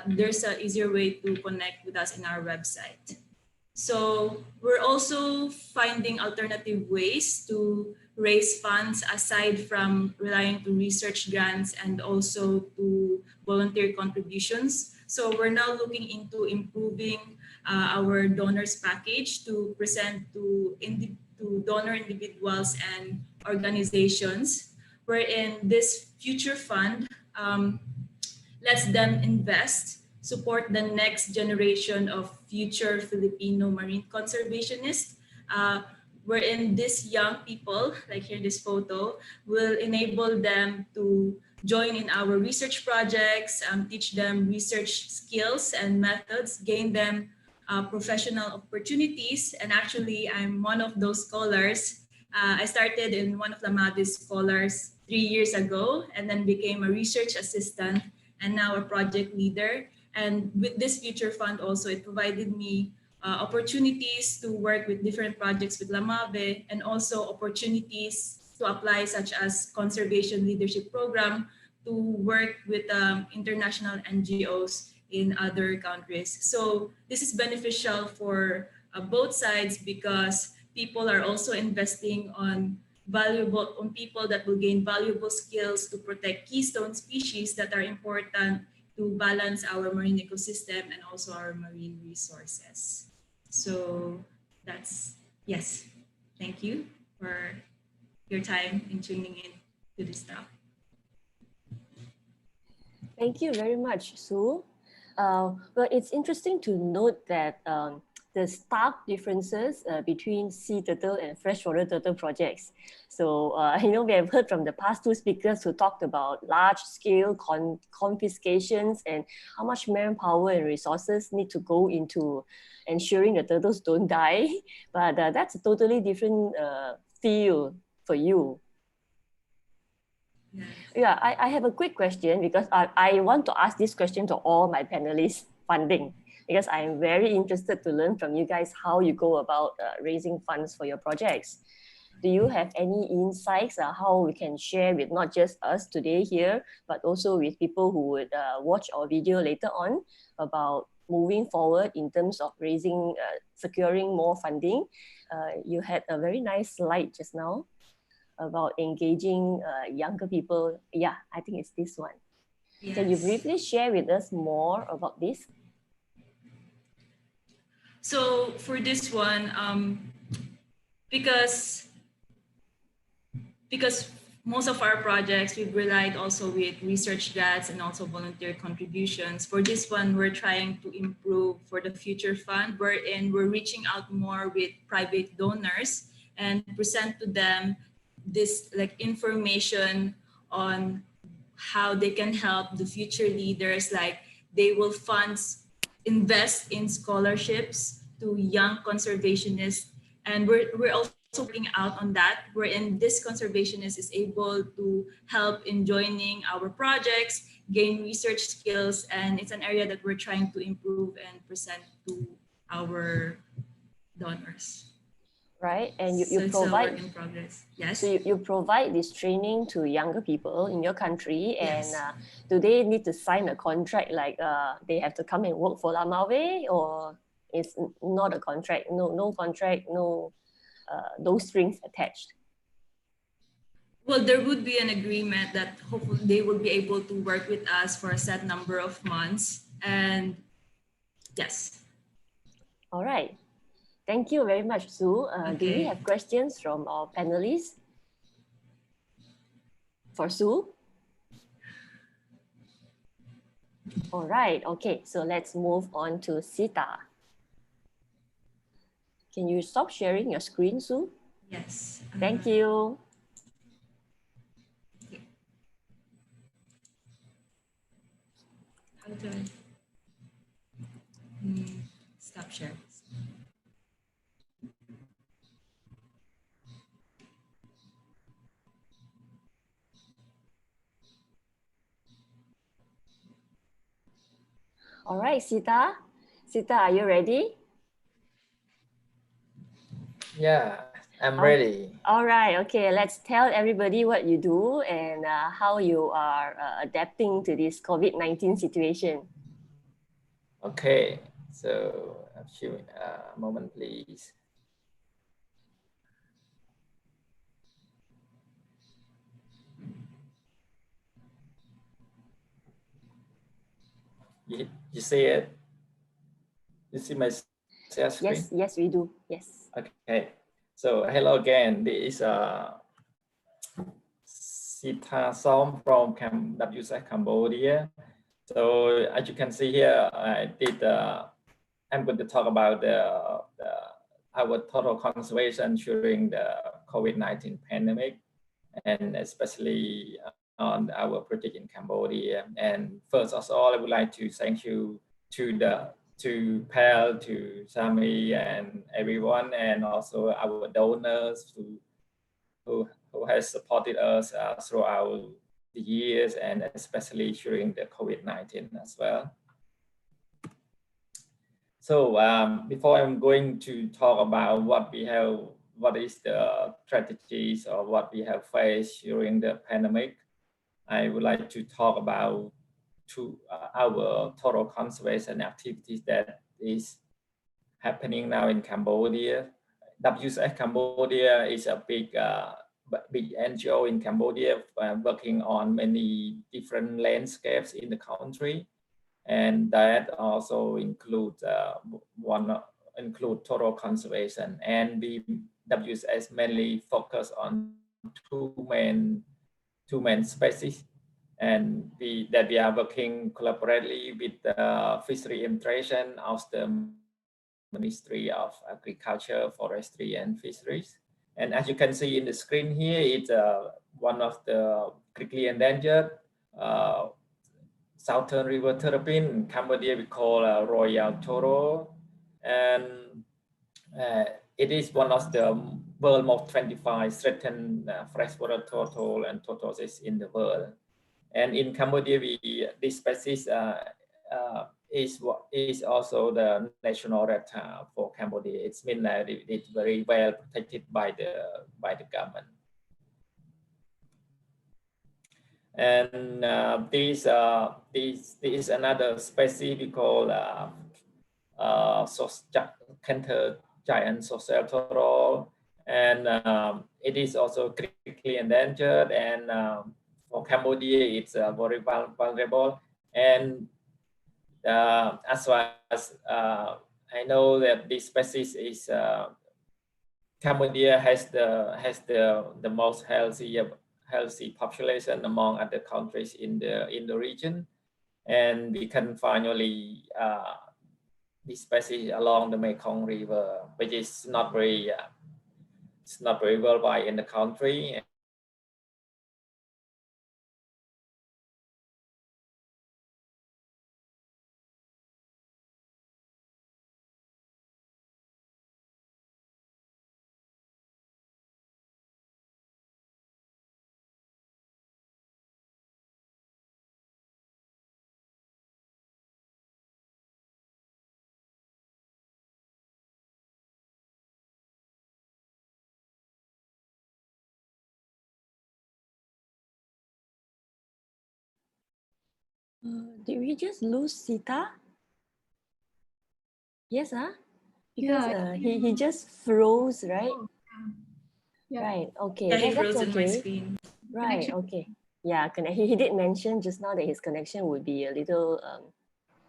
there's an easier way to connect with us in our website. So we're also finding alternative ways to raise funds aside from relying to research grants and also to volunteer contributions. So we're now looking into improving our donors package to present to donor individuals and organizations, wherein this future fund lets them invest, support the next generation of future Filipino marine conservationists, wherein these young people, like here in this photo, will enable them to join in our research projects, teach them research skills and methods, gain them professional opportunities. And actually, I'm one of those scholars. I started in one of the Maldives scholars 3 years ago and then became a research assistant and now a project leader. And with this future fund also, it provided me opportunities to work with different projects with Lamave, and also opportunities to apply, such as conservation leadership program, to work with international NGOs in other countries. So this is beneficial for both sides, because people are also investing on people that will gain valuable skills to protect keystone species that are important to balance our marine ecosystem and also our marine resources. So that's, yes, thank you for your time in tuning in to this talk. Thank you very much, Sue. Well, it's interesting to note that the stark differences between sea turtle and freshwater turtle projects. So, we have heard from the past two speakers who talked about large-scale confiscations and how much manpower and resources need to go into ensuring the turtles don't die. But that's a totally different field for you. Yeah, I have a quick question, because I want to ask this question to all my panelists funding, because I am very interested to learn from you guys how you go about raising funds for your projects. Do you have any insights how we can share with not just us today here, but also with people who would watch our video later on about moving forward in terms of raising, securing more funding? You had a very nice slide just now about engaging younger people. Yeah, I think it's this one. Yes. Can you briefly share with us more about this? So for this one, because most of our projects, we've relied also with research grants and also volunteer contributions. For this one, we're trying to improve for the future fund, wherein we're reaching out more with private donors and present to them this information on how they can help the future leaders. Like, they will invest in scholarships to young conservationists, and we're also working out on that, wherein this conservationist is able to help in joining our projects, gain research skills, and it's an area that we're trying to improve and present to our donors. Right, and you so provide, it's a work in progress. Yes. So you provide this training to younger people in your country, yes. And do they need to sign a contract, like they have to come and work for Lamave, or it's not a contract? No contract, no strings attached. Well, there would be an agreement that hopefully they will be able to work with us for a set number of months, and yes. All right. Thank you very much, Sue. Okay. Do we have questions from our panelists? For Sue? All right, okay, so let's move on to Sita. Can you stop sharing your screen, Sue? Yes. Thank you. Okay. How do I stop sharing? All right, Sita. Sita, are you ready? Yeah, I'm ready. All right, okay, let's tell everybody what you do and how you are adapting to this COVID-19 situation. Okay, so a moment, please. You see it? You see my share screen? Yes, we do. Yes. Okay. So hello again. This is Sita Som from WSF Cambodia. So as you can see here, I'm going to talk about our total conservation during the COVID-19 pandemic, and especially on our project in Cambodia. And first of all, I would like to thank you to Pal, to Sami, and everyone, and also our donors who has supported us throughout the years, and especially during the COVID-19 as well. So before I'm going to talk about what is the strategies or what we have faced during the pandemic, I would like to talk about our total conservation activities that is happening now in Cambodia. WSF Cambodia is a big NGO in Cambodia working on many different landscapes in the country. And that also includes include total conservation, and the WSS mainly focus on two main species, and we are working collaboratively with the Fishery Administration of the Ministry of Agriculture, Forestry and Fisheries. And as you can see in the screen here, it's one of the critically endangered Southern River Terrapin. In Cambodia, we call Royal Toro, and it is one of the world most 25 threatened freshwater turtle and tortoises in the world. And in Cambodia, this species is also the national reptile for Cambodia. It's mean that it's very well protected by the government. And this is another species we call giant social turtle, and it is also critically endangered. And for Cambodia, it's very vulnerable. And as far as I know, that this species is Cambodia has the most healthy population among other countries in the region, and we can find only this species along the Mekong River, which is not very worldwide in the country. Did we just lose Sita? Yes, because he just froze, right? Yeah. Right. Okay. Yeah, he That's froze in my okay. screen. Right. Connection. Okay. Yeah. He did mention just now that his connection would be a little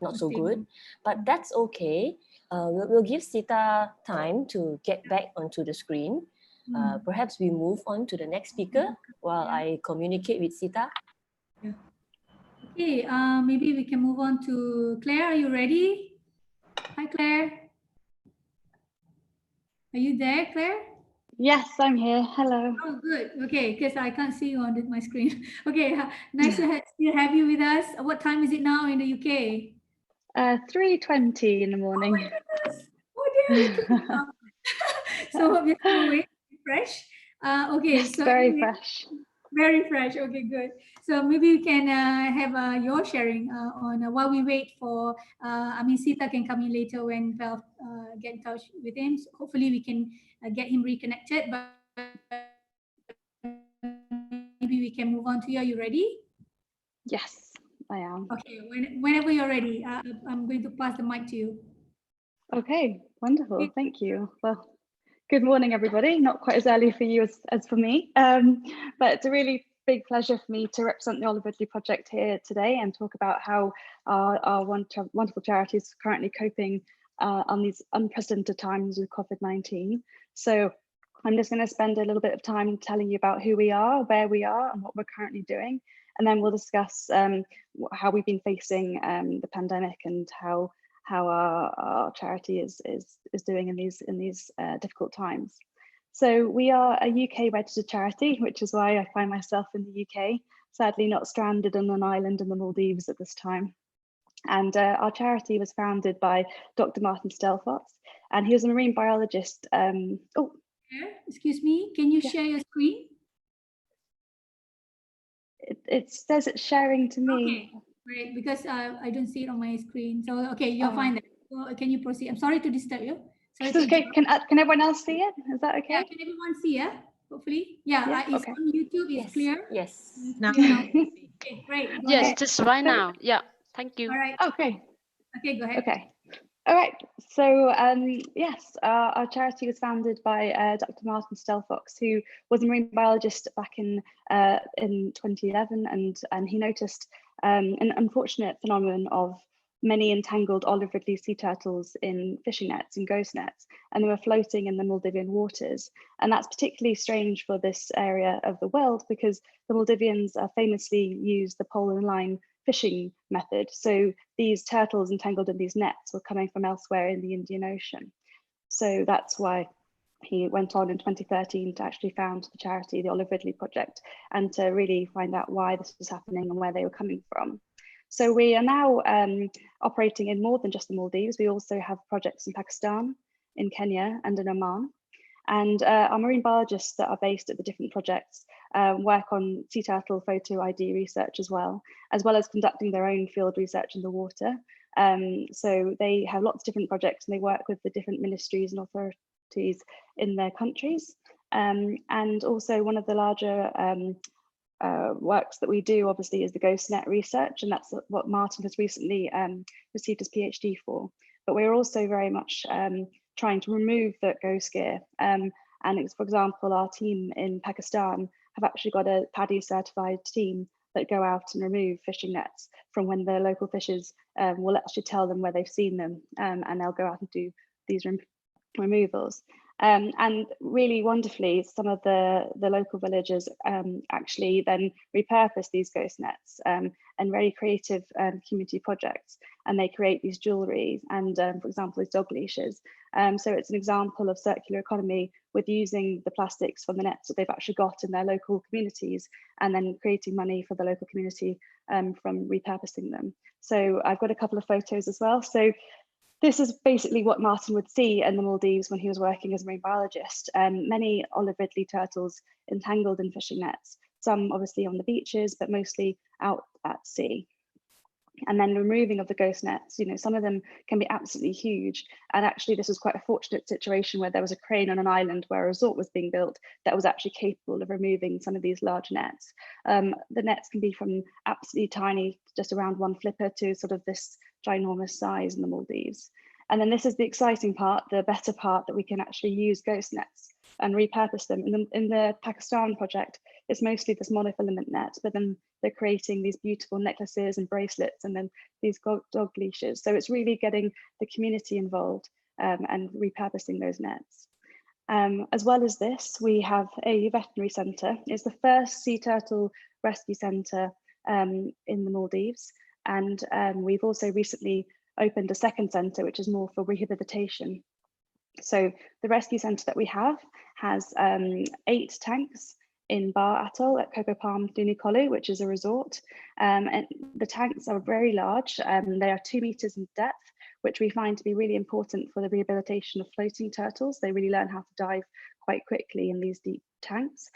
not so good, but that's okay. We'll give Sita time to get back onto the screen. Perhaps we move on to the next speaker while I communicate with Sita. Yeah. Okay, maybe we can move on to Claire. Are you ready? Hi, Claire. Are you there, Claire? Yes, I'm here. Hello. Oh, good. Okay, because I can't see you on my screen. Okay, nice to have you with us. What time is it now in the UK? 3:20 in the morning. Oh my goodness. Oh dear. So hope you're still awake, fresh. Okay, Yes, so very anyway, fresh. Very fresh. Okay, good. So maybe we can have your sharing on while we wait for, I mean, Sita can come in later when Val get in touch with him. So hopefully we can get him reconnected, but maybe we can move on to you. Are you ready? Yes, I am. Okay, whenever you're ready, I'm going to pass the mic to you. Okay, wonderful. Thank you. Well, good morning, everybody. Not quite as early for you as for me, but it's a really big pleasure for me to represent the Olive Ridley Project here today and talk about how our wonderful charity is currently coping on these unprecedented times with COVID-19. So I'm just going to spend a little bit of time telling you about who we are, where we are, and what we're currently doing. And then we'll discuss how we've been facing the pandemic and how our charity is doing in these difficult times. So we are a UK registered charity, which is why I find myself in the UK, sadly not stranded on an island in the Maldives at this time. And our charity was founded by Dr. Martin Stelfox, and he was a marine biologist. Excuse me, can you share your screen? It says it's sharing to me. Okay, great, because I don't see it on my screen. So, okay, you're fine then. So, can you proceed? I'm sorry to disturb you. Sorry to okay, can everyone else see it? Is that okay? Yeah, can everyone see it? Hopefully. Yeah, it's okay. on YouTube, it's clear. Yes. Now. Okay, great. Go Yes, ahead. just right now. Yeah, thank you. All right. Okay. Okay, go ahead. Okay. All right. So yes, our charity was founded by Dr. Martin Stelfox, who was a marine biologist back in 2011, and he noticed an unfortunate phenomenon of many entangled olive ridley sea turtles in fishing nets and ghost nets, and they were floating in the Maldivian waters. And that's particularly strange for this area of the world because the Maldivians famously use the pole and line fishing method. So these turtles entangled in these nets were coming from elsewhere in the Indian Ocean. So that's why he went on in 2013 to actually found the charity, the Olive Ridley Project, and to really find out why this was happening and where they were coming from. So we are now operating in more than just the Maldives. We also have projects in Pakistan, in Kenya, and in Oman. And our marine biologists that are based at the different projects work on sea turtle photo ID research as well as conducting their own field research in the water. So they have lots of different projects and they work with the different ministries and authorities in their countries. And also one of the larger works that we do obviously is the ghost net research, and that's what Martin has recently received his PhD for. But we're also very much trying to remove the ghost gear. And it's, for example, our team in Pakistan have actually got a PADI certified team that go out and remove fishing nets from when the local fishers will actually tell them where they've seen them, and they'll go out and do these removals. And really wonderfully, some of the local villagers actually then repurpose these ghost nets and very creative community projects, and they create these jewelry and, for example, these dog leashes. So it's an example of circular economy with using the plastics from the nets that they've actually got in their local communities and then creating money for the local community from repurposing them. So I've got a couple of photos as well. So this is basically what Martin would see in the Maldives when he was working as a marine biologist. Many olive ridley turtles entangled in fishing nets, some obviously on the beaches, but mostly out at sea. And then removing of the ghost nets, you know, some of them can be absolutely huge. And actually this was quite a fortunate situation where there was a crane on an island where a resort was being built that was actually capable of removing some of these large nets. The nets can be from absolutely tiny, just around 1 flipper, to sort of this ginormous size in the Maldives. And then this is the exciting part, the better part, that we can actually use ghost nets and repurpose them. In the Pakistan project, it's mostly this monofilament net, but then they're creating these beautiful necklaces and bracelets and then these dog leashes. So it's really getting the community involved and repurposing those nets. As well as this, we have a veterinary centre. It's the first sea turtle rescue centre in the Maldives. And we've also recently opened a second centre, which is more for rehabilitation. So the rescue centre that we have has 8 tanks in Bar Atoll at Coco Palm Dunikolu, which is a resort. And the tanks are very large. They are 2 meters in depth, which we find to be really important for the rehabilitation of floating turtles. They really learn how to dive quite quickly in these deep tanks.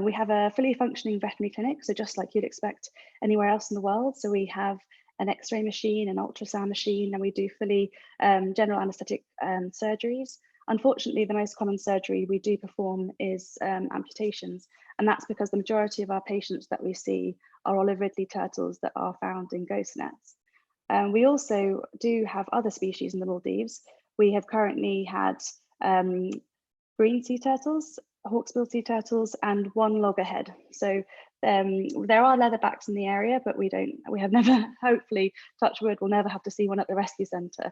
We have a fully functioning veterinary clinic, so just like you'd expect anywhere else in the world. So we have an X-ray machine, an ultrasound machine, and we do fully general anaesthetic surgeries. Unfortunately, the most common surgery we do perform is amputations, and that's because the majority of our patients that we see are olive ridley turtles that are found in ghost nets. We also do have other species in the Maldives. We have currently had green sea turtles, hawksbill sea turtles, and one loggerhead. So there are leatherbacks in the area, but we have never, hopefully, touch wood, we'll never have to see one at the rescue centre.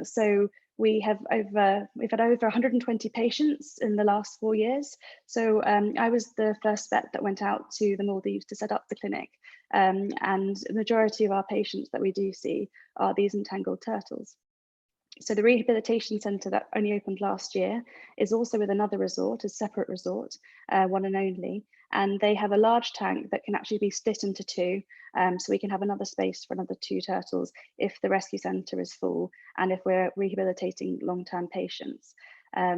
So we've had over 120 patients in the last 4 years. So I was the first vet that went out to the Maldives to set up the clinic. And the majority of our patients that we do see are these entangled turtles. So the rehabilitation centre that only opened last year is also with another resort, a separate resort, one and only, and they have a large tank that can actually be split into two, so we can have another space for another 2 turtles if the rescue centre is full and if we're rehabilitating long-term patients.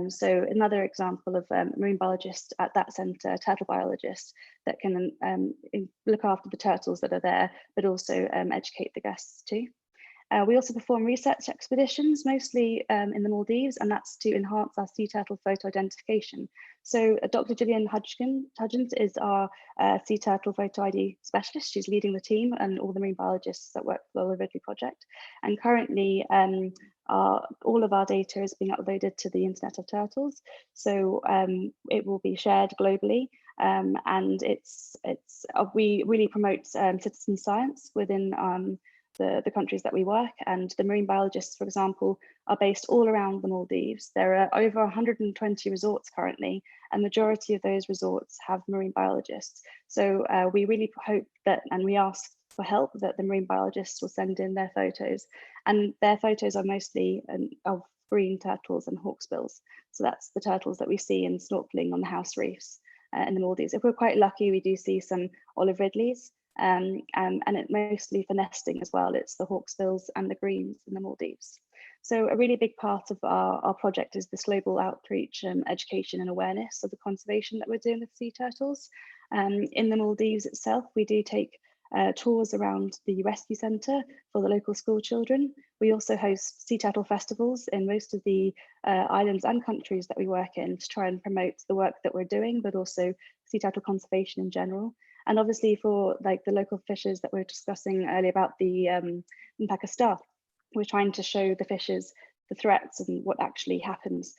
So another example of a marine biologist at that centre, turtle biologist, that can look after the turtles that are there, but also educate the guests too. We also perform research expeditions, mostly in the Maldives, and that's to enhance our sea turtle photo identification. So Dr. Gillian Hudgens is our sea turtle photo ID specialist. She's leading the team and all the marine biologists that work for the Ridley project. And currently, all of our data is being uploaded to the Internet of Turtles. So it will be shared globally. And we really promote citizen science within the countries that we work, and the marine biologists, for example, are based all around the Maldives. There are over 120 resorts currently, and majority of those resorts have marine biologists. So we really hope that, and we ask for help, that the marine biologists will send in their photos, and their photos are mostly of green turtles and hawksbills. So that's the turtles that we see in snorkeling on the house reefs in the Maldives. If we're quite lucky, we do see some olive ridleys. And it mostly for nesting as well. It's the hawksbills and the greens in the Maldives. So a really big part of our project is this global outreach, education and awareness of the conservation that we're doing with sea turtles. In the Maldives itself, we do take tours around the rescue centre for the local school children. We also host sea turtle festivals in most of the islands and countries that we work in to try and promote the work that we're doing, but also sea turtle conservation in general. And obviously for like the local fishes that we were discussing earlier about the Pakistan, we're trying to show the fishes the threats and what actually happens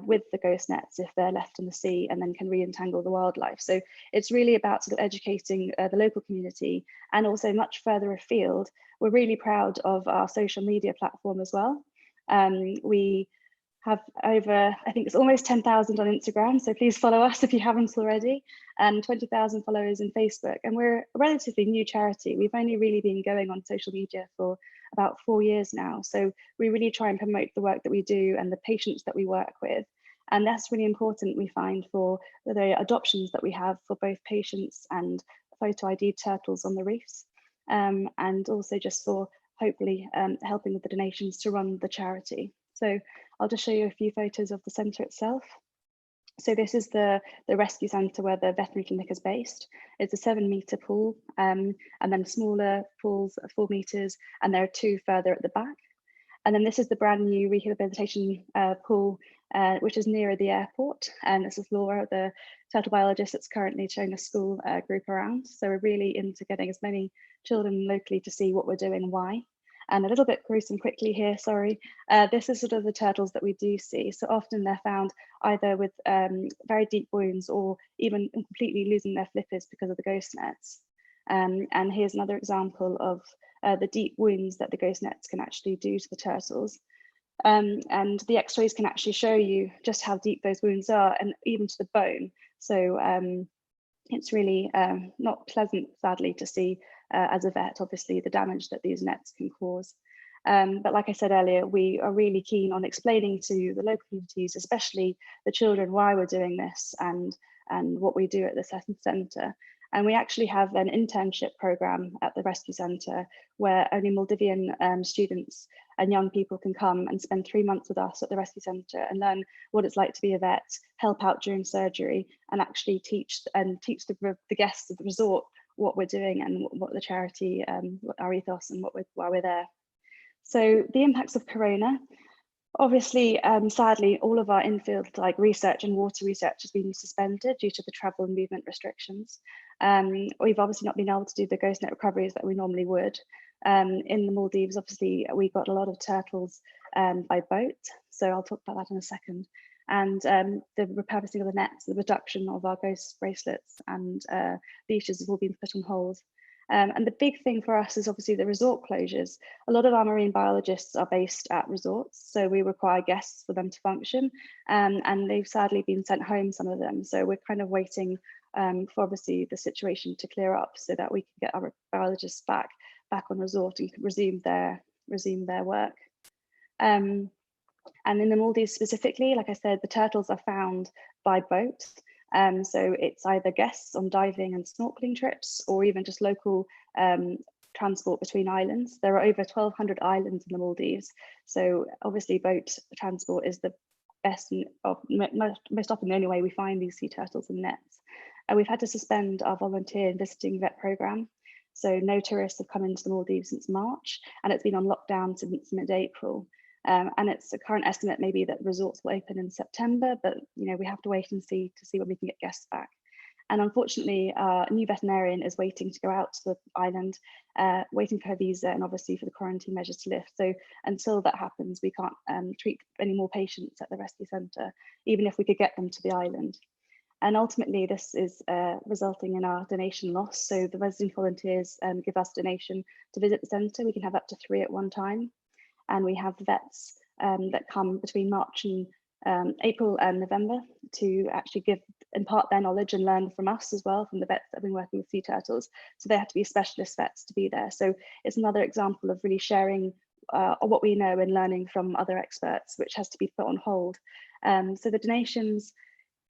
with the ghost nets if they're left in the sea and then can re-entangle the wildlife. So it's really about sort of educating the local community, and also much further afield. We're really proud of our social media platform as well. We have over, I think it's almost 10,000 on Instagram, so please follow us if you haven't already, and 20,000 followers in Facebook. And we're a relatively new charity. We've only really been going on social media for about 4 years now. So we really try and promote the work that we do and the patients that we work with. And that's really important, we find, for the adoptions that we have for both patients and photo ID turtles on the reefs. And also just for hopefully helping with the donations to run the charity. So I'll just show you a few photos of the centre itself. So this is the rescue centre where the veterinary clinic is based. It's a 7-metre pool, and then smaller pools at 4 metres, and there are 2 further at the back. And then this is the brand new rehabilitation pool, which is nearer the airport. And this is Laura, the turtle biologist that's currently showing a school group around. So we're really into getting as many children locally to see what we're doing and why. And a little bit gruesome quickly here, sorry. This is sort of the turtles that we do see. So often they're found either with very deep wounds or even completely losing their flippers because of the ghost nets. And here's another example of the deep wounds that the ghost nets can actually do to the turtles. And the x-rays can actually show you just how deep those wounds are, and even to the bone. So it's really not pleasant, sadly, to see as a vet, obviously, the damage that these nets can cause. But like I said earlier, we are really keen on explaining to the local communities, especially the children, why we're doing this and what we do at the centre. And we actually have an internship program at the rescue centre where only Maldivian students and young people can come and spend 3 months with us at the rescue centre and learn what it's like to be a vet, help out during surgery, and actually teach the guests of the resort what we're doing and what the charity, what our ethos and why we're there. So the impacts of Corona. Obviously, sadly, all of our in-field like research and water research has been suspended due to the travel and movement restrictions. We've obviously not been able to do the ghost net recoveries that we normally would. In the Maldives, obviously, we got a lot of turtles by boat. So I'll talk about that in a second. And the repurposing of the nets, the reduction of our ghost bracelets and leashes have all been put on hold. And the big thing for us is obviously the resort closures. A lot of our marine biologists are based at resorts, so we require guests for them to function, and they've sadly been sent home, some of them. So we're kind of waiting for obviously the situation to clear up so that we can get our biologists back on resort and resume their work. And in the Maldives specifically, like I said, the turtles are found by boat. So it's either guests on diving and snorkeling trips or even just local transport between islands. There are over 1,200 islands in the Maldives. So obviously boat transport is the best, most often the only way we find these sea turtles and nets. We've had to suspend our volunteer and visiting vet program. So no tourists have come into the Maldives since March, and it's been on lockdown since mid-April. And it's a current estimate maybe that resorts will open in September, but we have to wait and see when we can get guests back. And unfortunately, a new veterinarian is waiting to go out to the island, waiting for her visa and obviously for the quarantine measures to lift. So until that happens, we can't treat any more patients at the rescue centre, even if we could get them to the island. And ultimately, this is resulting in our donation loss. So the resident volunteers give us donation to visit the centre. We can have up to 3 at one time. And we have vets that come between March and April and November to actually impart their knowledge and learn from us as well, from the vets that have been working with sea turtles. So they have to be specialist vets to be there. So it's another example of really sharing what we know and learning from other experts, which has to be put on hold. So the donations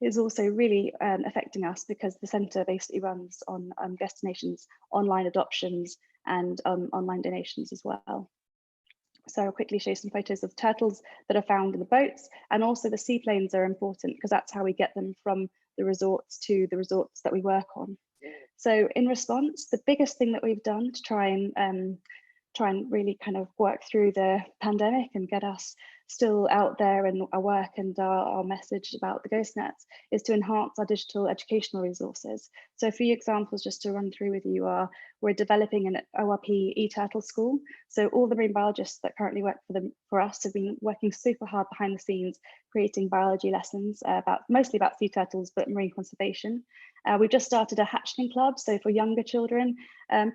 is also really affecting us because the centre basically runs on guest donations, online adoptions and online donations as well. So I'll quickly show you some photos of turtles that are found in the boats, and also the seaplanes are important because that's how we get them from the resorts to the resorts that we work on. So in response, the biggest thing that we've done to try and really kind of work through the pandemic and get us still out there and our work and our message about the ghost nets is to enhance our digital educational resources. So a few examples just to run through with you are, we're developing an ORP e-turtle school. So all the marine biologists that currently work for us have been working super hard behind the scenes, creating biology lessons mostly about sea turtles, but marine conservation. We've just started a hatchling club, so for younger children,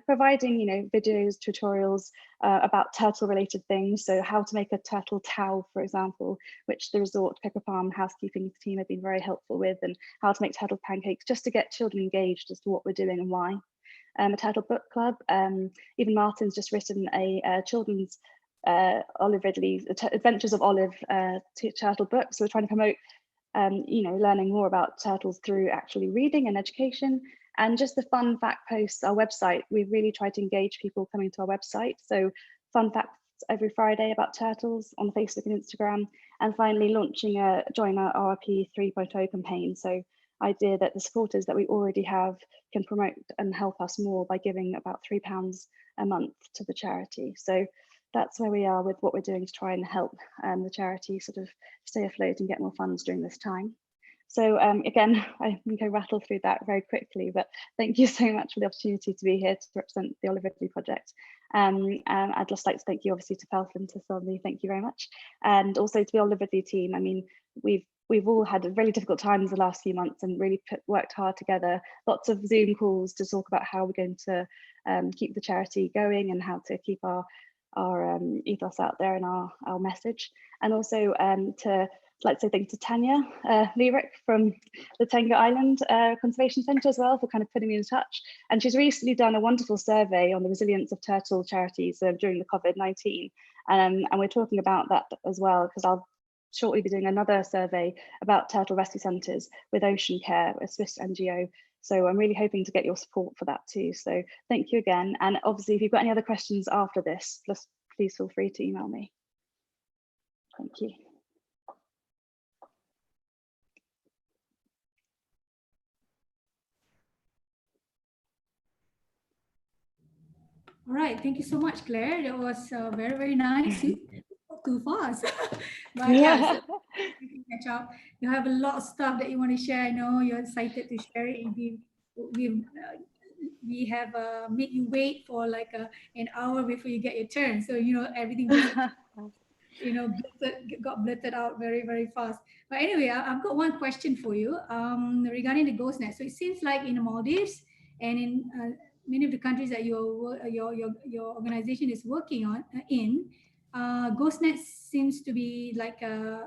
providing videos, tutorials about turtle-related things. So how to make a turtle towel, for example, which the resort Pepper Palm housekeeping team have been very helpful with, and how to make turtle pancakes, just to get children engaged as to what we're doing and why. A turtle book club. Even Martin's just written a children's Olive Ridley Adventures of Olive turtle book. So we're trying to promote learning more about turtles through actually reading and education, and just the fun fact posts. Our website, we really try to engage people coming to our website. So fun facts every Friday about turtles on Facebook and Instagram, and finally launching a Join Our ORP 3.0 campaign. So idea that the supporters that we already have can promote and help us more by giving about £3 a month to the charity. So that's where we are with what we're doing to try and help the charity sort of stay afloat and get more funds during this time. So again, I think I rattled through that very quickly, but thank you so much for the opportunity to be here to represent the Olive Ridley project. I'd just like to thank you obviously to Pelf and to Solly, thank you very much. And also to the Olive Ridley team. I mean, we've all had really difficult times the last few months and really worked hard together. Lots of Zoom calls to talk about how we're going to keep the charity going and how to keep our ethos out there and our message. And also like to say thank you to Tanya Lyric from the Tenga Island Conservation Centre as well for kind of putting me in touch. And she's recently done a wonderful survey on the resilience of turtle charities during the COVID-19. And we're talking about that as well, because I'll shortly be doing another survey about turtle rescue centres with Ocean Care, a Swiss NGO. So I'm really hoping to get your support for that too. So thank you again. And obviously, if you've got any other questions after this, please feel free to email me. Thank you. All right, thank you so much, Claire. That was very, very nice. Too fast. But yeah, so you can catch up. You have a lot of stuff that you want to share. I know you're excited to share it. We have made you wait for like an hour before you get your turn. So, you know, everything just, you know, got blurted out very, very fast. But anyway, I've got one question for you regarding the ghost net. So it seems like in the Maldives and in many of the countries that your organization is working on ghost net seems to be like a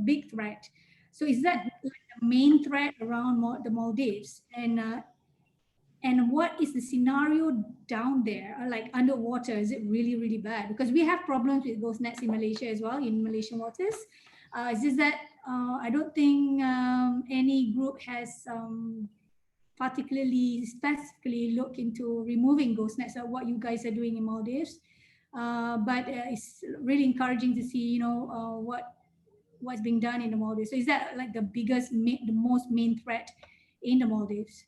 big threat. So is that like the main threat around the Maldives? And what is the scenario down there, like underwater? Is it really, really bad? Because we have problems with ghost nets in Malaysia as well, in Malaysian waters. It's just that I don't think any group has particularly specifically looked into removing ghost nets, or what you guys are doing in Maldives. But it's really encouraging to see, you know, what's being done in the Maldives. So is that like the most main threat in the Maldives?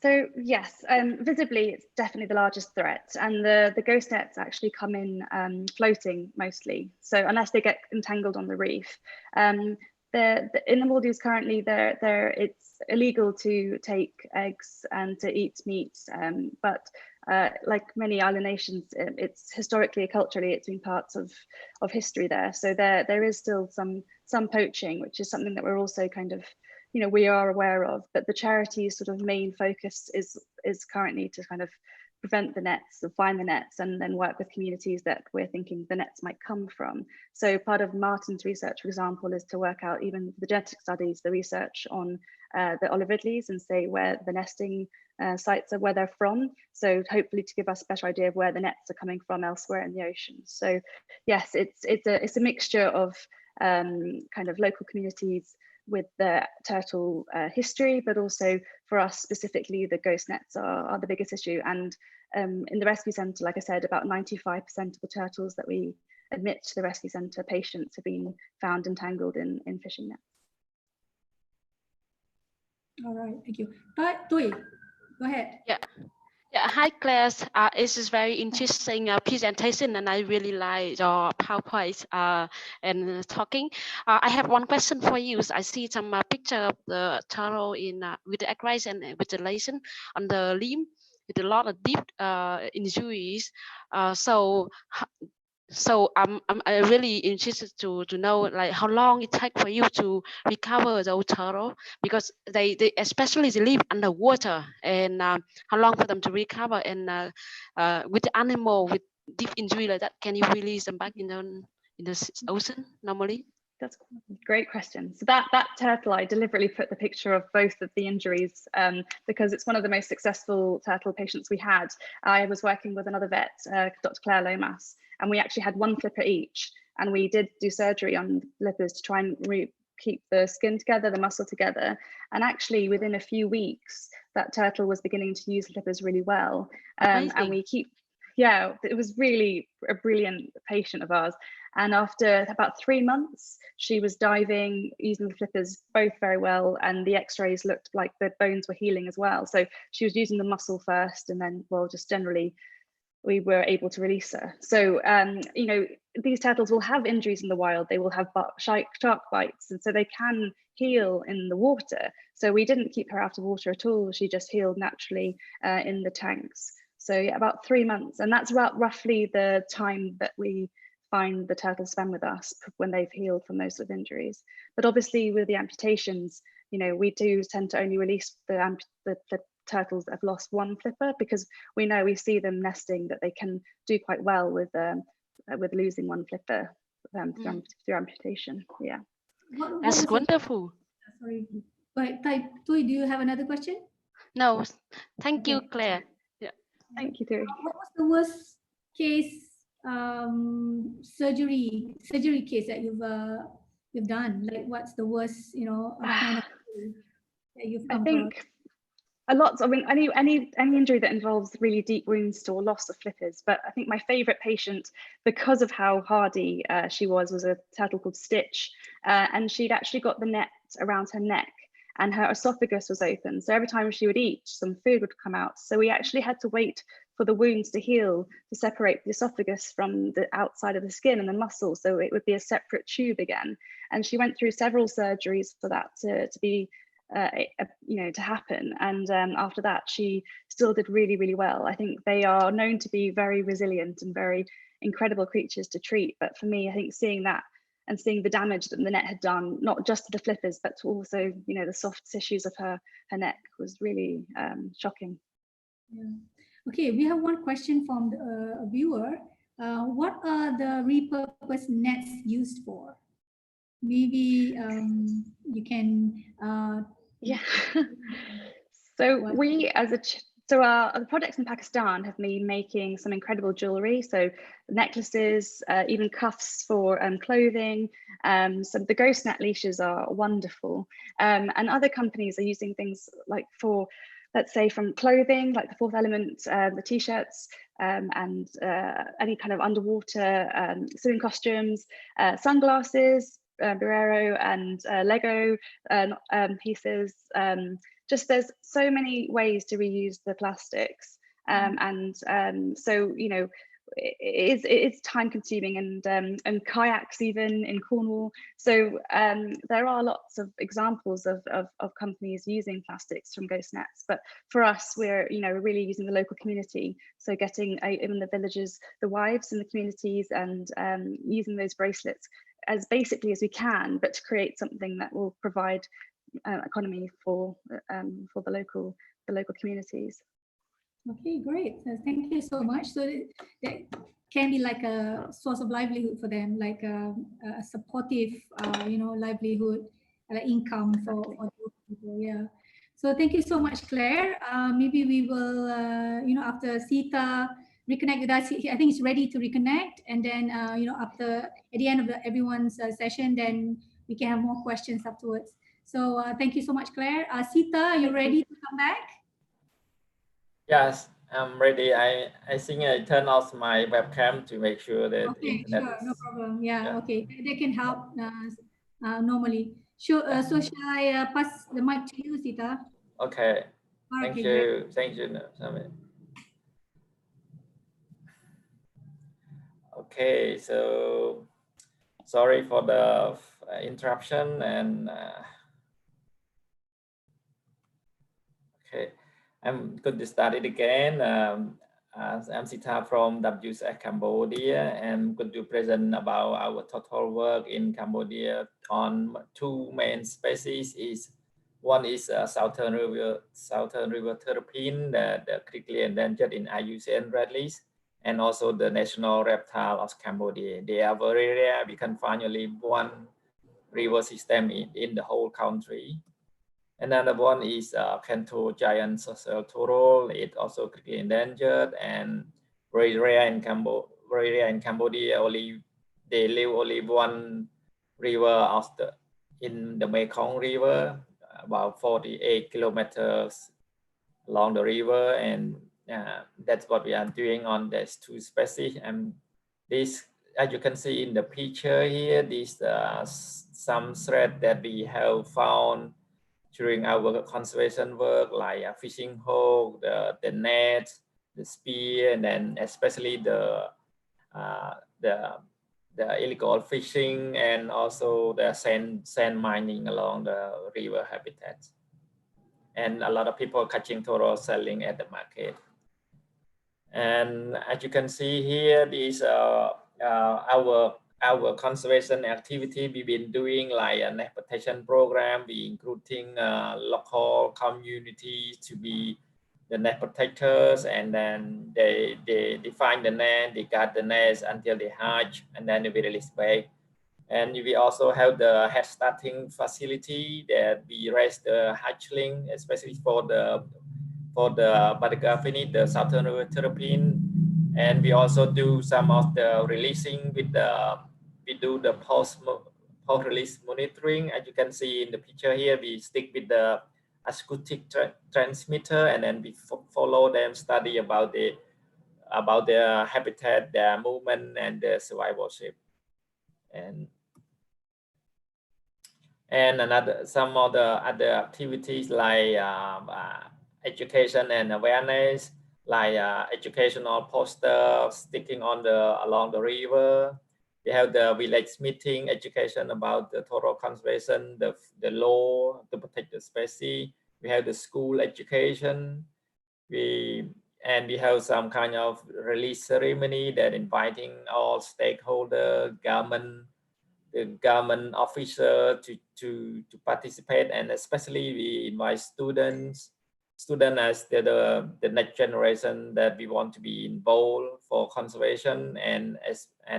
So yes, visibly it's definitely the largest threat, and the ghost nets actually come in floating mostly. So unless they get entangled on the reef, in the Maldives currently, it's illegal to take eggs and to eat meat. But like many island nations, it's historically, culturally, it's been parts of history there. So there is still some poaching, which is something that we're also kind of, you know, we are aware of, but the charity's sort of main focus is currently to kind of prevent the nets, to find the nets, and then work with communities that we're thinking the nets might come from. So part of Martin's research, for example, is to work out even the genetic studies, the research on the olive ridleys, and say where the nesting sites are, where they're from. So hopefully to give us a better idea of where the nets are coming from elsewhere in the ocean. So yes, it's a mixture of kind of local communities with the turtle history, but also for us specifically, the ghost nets are the biggest issue. And in the rescue centre, like I said, about 95% of the turtles that we admit to the rescue centre patients have been found entangled in fishing nets. All right, thank you. But Tui, go ahead. Yeah. Yeah, hi Claire. This is very interesting presentation, and I really like your PowerPoint and talking. I have one question for you. I see some picture of the turtle in with the egg rice and with the lesion on the limb with a lot of deep injuries. So I'm really interested to know like how long it takes for you to recover those turtle, because they especially they live underwater, and how long for them to recover, and with the animal with deep injury like that, can you release them back in the ocean normally? That's a great question. So that turtle, I deliberately put the picture of both of the injuries because it's one of the most successful turtle patients we had. I was working with another vet, Dr. Claire Lomas, and we actually had one flipper each. And we did do surgery on flippers to try and keep the skin together, the muscle together. And actually within a few weeks, that turtle was beginning to use flippers really well. And it was really a brilliant patient of ours. And after about 3 months, she was diving, using the flippers both very well, and the x-rays looked like the bones were healing as well. So she was using the muscle first, and then, well, just generally, we were able to release her. So, you know, these turtles will have injuries in the wild. They will have shark bites, and so they can heal in the water. So we didn't keep her out of water at all. She just healed naturally in the tanks. So yeah, about 3 months. And that's about roughly the time that we find the turtles spend with us when they've healed from those sort of injuries. But obviously with the amputations, you know, we do tend to only release the turtles that have lost one flipper, because we know, we see them nesting, that they can do quite well with losing one flipper through amputation. Yeah. That's wonderful. Sorry, but Tui, do you have another question? No, thank you, Claire. Yeah. Thank you, Tui. What was the worst case surgery case that you've done? Like, what's the worst, you know, kind of that you've come across? a lot. I mean, any injury that involves really deep wounds or loss of flippers. But I think my favourite patient, because of how hardy she was a turtle called Stitch, and she'd actually got the net around her neck, and her esophagus was open. So every time she would eat, some food would come out. So we actually had to wait for the wounds to heal to separate the esophagus from the outside of the skin and the muscle. So it would be a separate tube again. And she went through several surgeries for that to be, to happen. And after that, she still did really, really well. I think they are known to be very resilient and very incredible creatures to treat. But for me, I think seeing that and seeing the damage that the net had done, not just to the flippers, but to also, the soft tissues of her neck was really shocking. Yeah. Okay, we have one question from a viewer. What are the repurposed nets used for? Maybe you can. Yeah. So we, the projects in Pakistan have been making some incredible jewelry. So necklaces, even cuffs for clothing. So the ghost net leashes are wonderful. And other companies are using things like for, let's say, from clothing, like the Fourth Element, the t-shirts, and any kind of underwater swimming costumes, sunglasses, Burero and Lego pieces. Just there's so many ways to reuse the plastics, so it's time consuming, and kayaks even in Cornwall. So there are lots of examples of companies using plastics from ghost nets, but for us, we're really using the local community. So getting in the villages, the wives in the communities, and using those bracelets as basically as we can, but to create something that will provide economy for the local communities. Okay, great. Thank you so much. So that can be like a source of livelihood for them, like a supportive, livelihood, income for those people. Yeah. So thank you so much, Claire. Maybe we will, after Sita reconnect with us. I think it's ready to reconnect, and then after at the end of everyone's session, then we can have more questions afterwards. So thank you so much, Claire. Sita, are you ready to come back? Yes, I'm ready. I think I turn off my webcam to make sure that internet sure, is... no problem. Yeah, okay, they can help normally. Sure. So shall I pass the mic to you, Sita? Okay. Thank Okay, you. great. Thank you, Sami. Okay, so sorry for the interruption, and okay, I'm going to start it again. I'm Sita from WSF Cambodia, and I'm going to present about our total work in Cambodia on two main species. One is southern river terrapin, the critically endangered in IUCN Ridley, and also the national reptile of Cambodia. They are very rare. We can find only one river system in the whole country. Another one is Kanto giant social turtle. It's also critically endangered and very rare in Cambodia. They live only one river in the Mekong River, about 48 kilometers along the river, and that's what we are doing on these two species. And this, as you can see in the picture here, these some thread that we have found during our conservation work, like a fishing hook, the net, the spear, and then especially the illegal fishing, and also the sand mining along the river habitat. And a lot of people catching turtles selling at the market. And as you can see here, these our conservation activity we've been doing, like a net protection program. We including local communities to be the net protectors, and then they define the net, they guard the nest until they hatch, and then they will release back. And we also have the head starting facility that we raise the hatchling, especially for the Buttercup-finny, the southern river terrapin. And we also do some of the releasing with we do the post-release monitoring. As you can see in the picture here, we stick with the acoustic transmitter, and then we follow them, study about their habitat, their movement, and their survivalship. And some of the other activities like education and awareness, like educational posters sticking along the river. We have the village meeting, education about the total conservation, the law to protect the species. We have the school education. We have some kind of release ceremony that inviting all stakeholders, the government officer to participate, and especially we invite students as the next generation that we want to be involved for conservation, and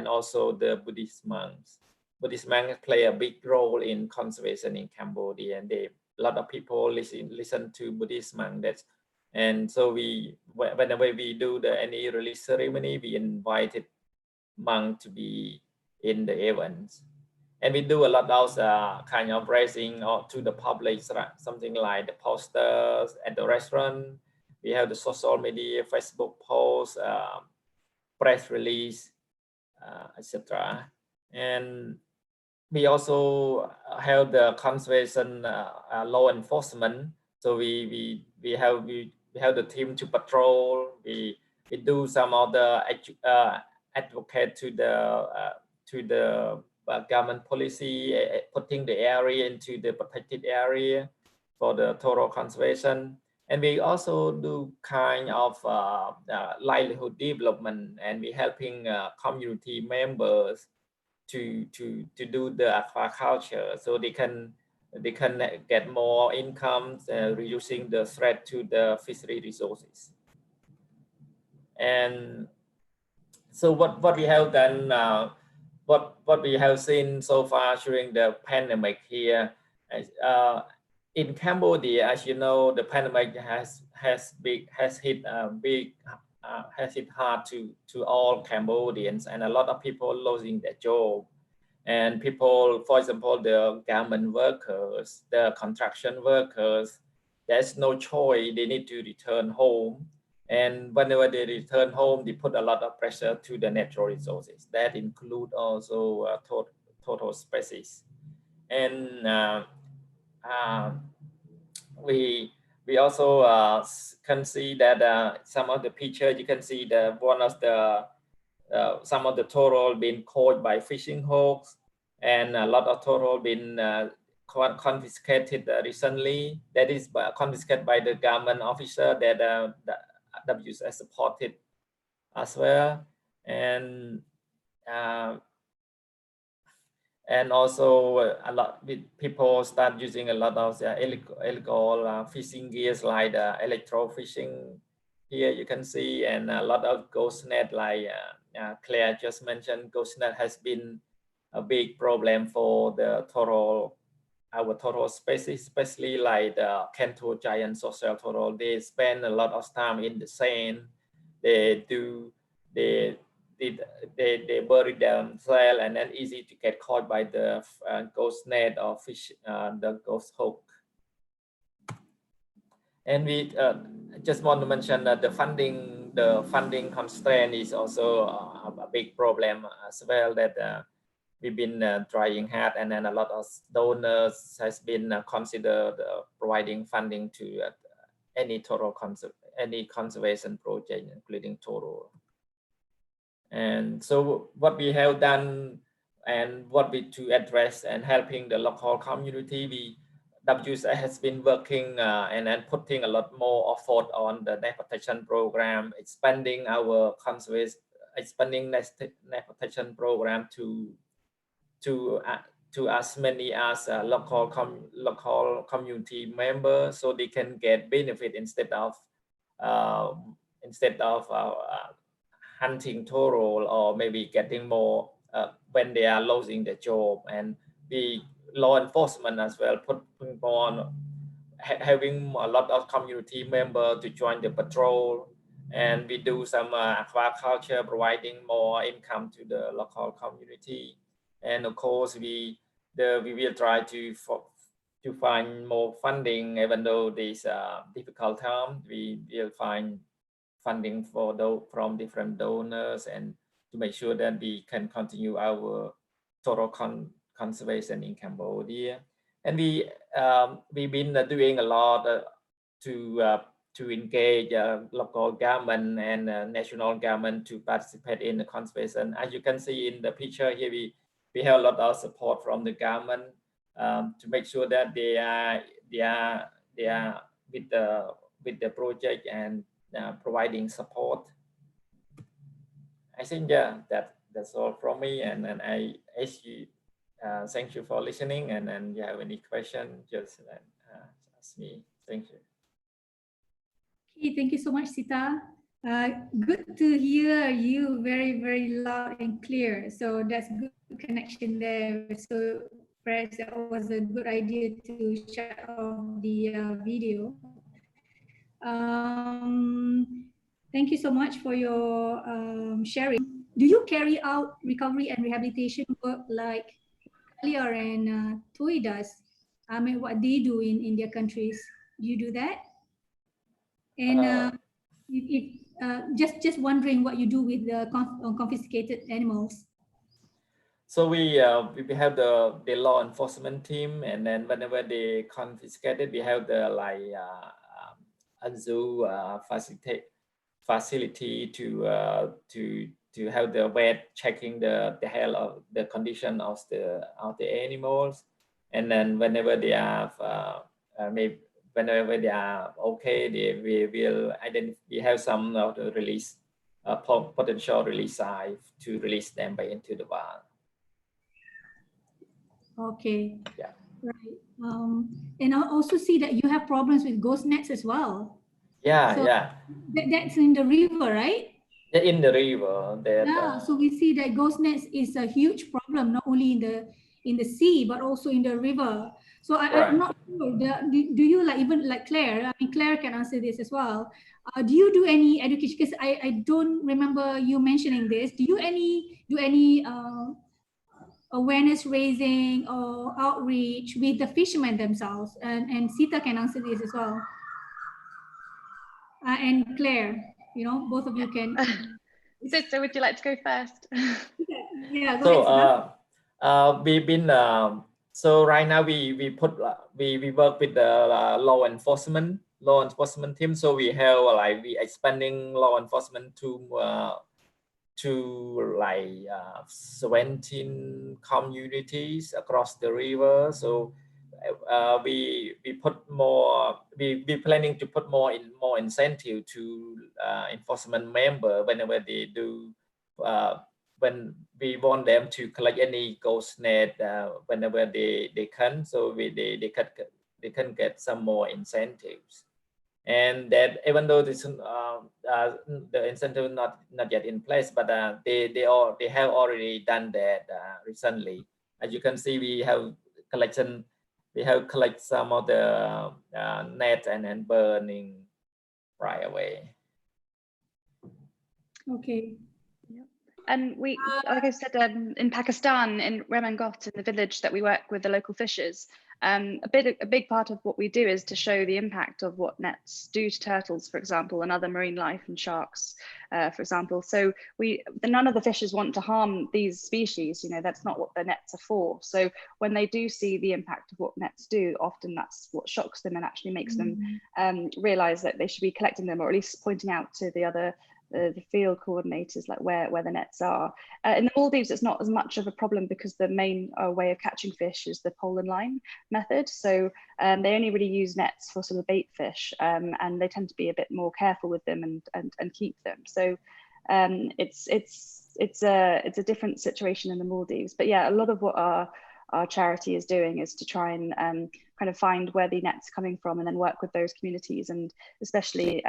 also the Buddhist monks. Buddhist monks play a big role in conservation in Cambodia, and a lot of people listen to Buddhist monks. And so whenever we do any release ceremony, we invited monks to be in the events. And we do a lot of kind of raising to the public, something like the posters at the restaurant. We have the social media, Facebook posts, press release, etc. And we also have the conservation law enforcement. So we have the team to patrol. We do some of the advocate to the government policy, putting the area into the protected area for the total conservation. And we also do kind of livelihood development, and we helping community members to do the aquaculture, so they can get more income, reducing the threat to the fishery resources. And so what we have done, what we have seen so far during the pandemic here, in Cambodia, as you know, the pandemic has hit hard to all Cambodians, and a lot of people losing their job. And people, for example, the government workers, the construction workers, there's no choice, they need to return home. And whenever they return home, they put a lot of pressure to the natural resources. That include also total species. And we also can see that some of the pictures, you can see some of the total been caught by fishing hooks, and a lot of total been confiscated recently. That is confiscated by the government officer that WSS supported as well. And also a lot of people start using a lot of illegal fishing gears, like electro fishing. Here you can see, and a lot of ghost net, like Claire just mentioned. Ghost net has been a big problem for our total species, especially like the Canto giant social total. They spend a lot of time in the sand. They bury themselves, and then easy to get caught by the ghost net or fish, the ghost hook. And we just want to mention that the funding constraint is also a big problem as well, that we've been trying hard, and then a lot of donors has been considered providing funding to any conservation project, including total. And so what we have done, and what we to address and helping the local community, WSA has been working and then putting a lot more effort on the net protection program, expanding our conservation, expanding net protection program to as many as local community members, so they can get benefit instead of hunting total, or maybe getting more when they are losing their job. And we law enforcement as well, putting on having a lot of community members to join the patrol, and we do some aquaculture, providing more income to the local community. And of course we will try to to find more funding. Even though this difficult time, we will find funding from different donors, and to make sure that we can continue our total conservation in Cambodia. And we've been doing a lot to engage local government and national government to participate in the conservation. As you can see in the picture here, we have a lot of support from the government to make sure that they are with the project and providing support. I think that's all from me, and I ask you. Thank you for listening, and then you have any question, just ask me. Thank you. Okay, thank you so much, Sita. Good to hear you very, very loud and clear. So that's good connection there. So perhaps that was a good idea to shut off the video. Thank you so much for your sharing. Do you carry out recovery and rehabilitation work like Kalia and Toi does? I mean, what they do in their countries? Do you do that? And just wondering what you do with the confiscated animals. So we have the law enforcement team, and then whenever they confiscated, we have the zoo facility to have the vet checking the health of the condition of the animals, and then whenever they have whenever they are okay, we will identify. We have some of the release potential release site to release them back into the wild. Okay. Yeah. Right. And I also see that you have problems with ghost nets as well. Yeah, so yeah. That's in the river, right? Yeah, in the river. Yeah. So we see that ghost nets is a huge problem, not only in the sea but also in the river. So I'm not sure. Do you even Claire? I mean, Claire can answer this as well. Do you do any education? Because I don't remember you mentioning this. Do you do any awareness raising or outreach with the fishermen themselves? And Sita can answer this as well. And Claire, both of you can. So would you like to go first? Yeah, go ahead. So we've been so right now we work with the law enforcement team. So we have we expanding law enforcement to 17 communities across the river. So we planning to put more incentive to enforcement member whenever they do. When we want them to collect any ghost net whenever they can, so they can get some more incentives. And that even though this the incentive not yet in place, but they have already done that recently. As you can see, we have collect some of the net and then burning right away. Okay. And we, like I said, in Pakistan, in Remangot, in the village that we work with the local fishers, a big part of what we do is to show the impact of what nets do to turtles, for example, and other marine life and sharks, for example. So none of the fishers want to harm these species. That's not what the nets are for. So when they do see the impact of what nets do, often that's what shocks them and actually makes them realize that they should be collecting them, or at least pointing out to the field coordinators where the nets are. In the Maldives, it's not as much of a problem because the main way of catching fish is the pole and line method. So they only really use nets for sort of bait fish, and they tend to be a bit more careful with them and keep them. So it's a different situation in the Maldives. But yeah, a lot of what our charity is doing is to try and kind of find where the nets are coming from and then work with those communities, and especially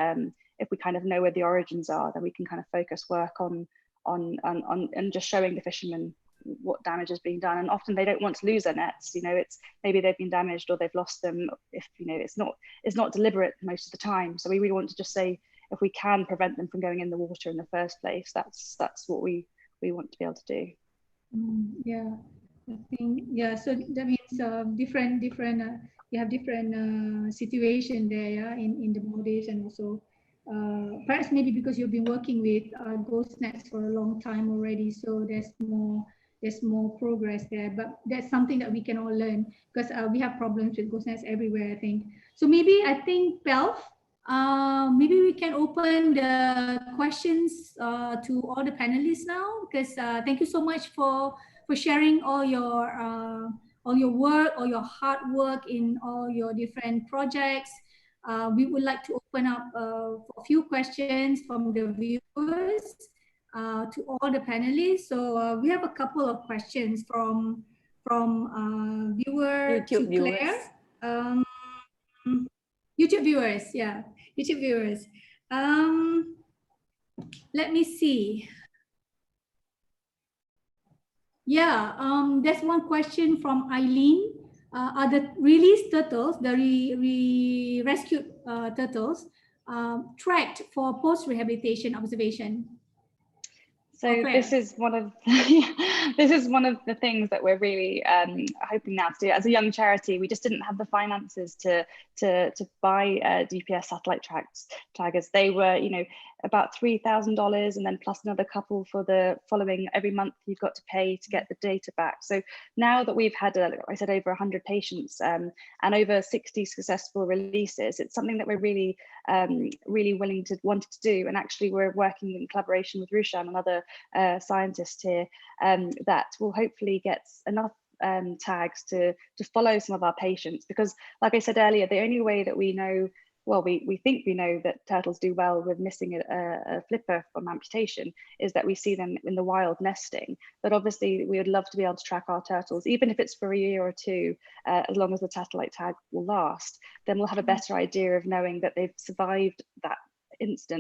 if we kind of know where the origins are, then we can kind of focus work on and just showing the fishermen what damage is being done. And often they don't want to lose their nets. It's maybe they've been damaged or they've lost them. If it's not deliberate most of the time. So we really want to just say, if we can prevent them from going in the water in the first place, that's what we want to be able to do. Yeah, I think, yeah. So that means different situation there, yeah, in the Maldives, and also perhaps maybe because you've been working with ghost nets for a long time already, so there's more progress there. But that's something that we can all learn, because we have problems with ghost nets everywhere, I think. So maybe I think Pelf, maybe we can open the questions to all the panelists now, because thank you so much for sharing all your work, all your hard work in all your different projects. We would like to open up for a few questions from the viewers to all the panelists. So we have a couple of questions from viewer YouTube to Claire. YouTube viewers, yeah, YouTube viewers. Let me see. Yeah, there's one question from Eileen. Are the released turtles, the rescued turtles, tracked for post-rehabilitation observation? So this is one of the things that we're really hoping now to do. As a young charity, we just didn't have the finances to buy GPS satellite taggers. They were, you know, about $3,000, and then plus another couple for the following. Every month you've got to pay to get the data back. So now that we've had, like I said, over 100 patients and over 60 successful releases, it's something that we're really wanted to do. And actually, we're working in collaboration with Rushan, another scientist here, that will hopefully get enough tags to follow some of our patients, because like I said earlier, the only way that we know, well, we think we know that turtles do well with missing a flipper from amputation is that we see them in the wild nesting. But obviously we would love to be able to track our turtles, even if it's for a year or two, as long as the satellite tag will last, then we'll have a better idea of knowing that they've survived that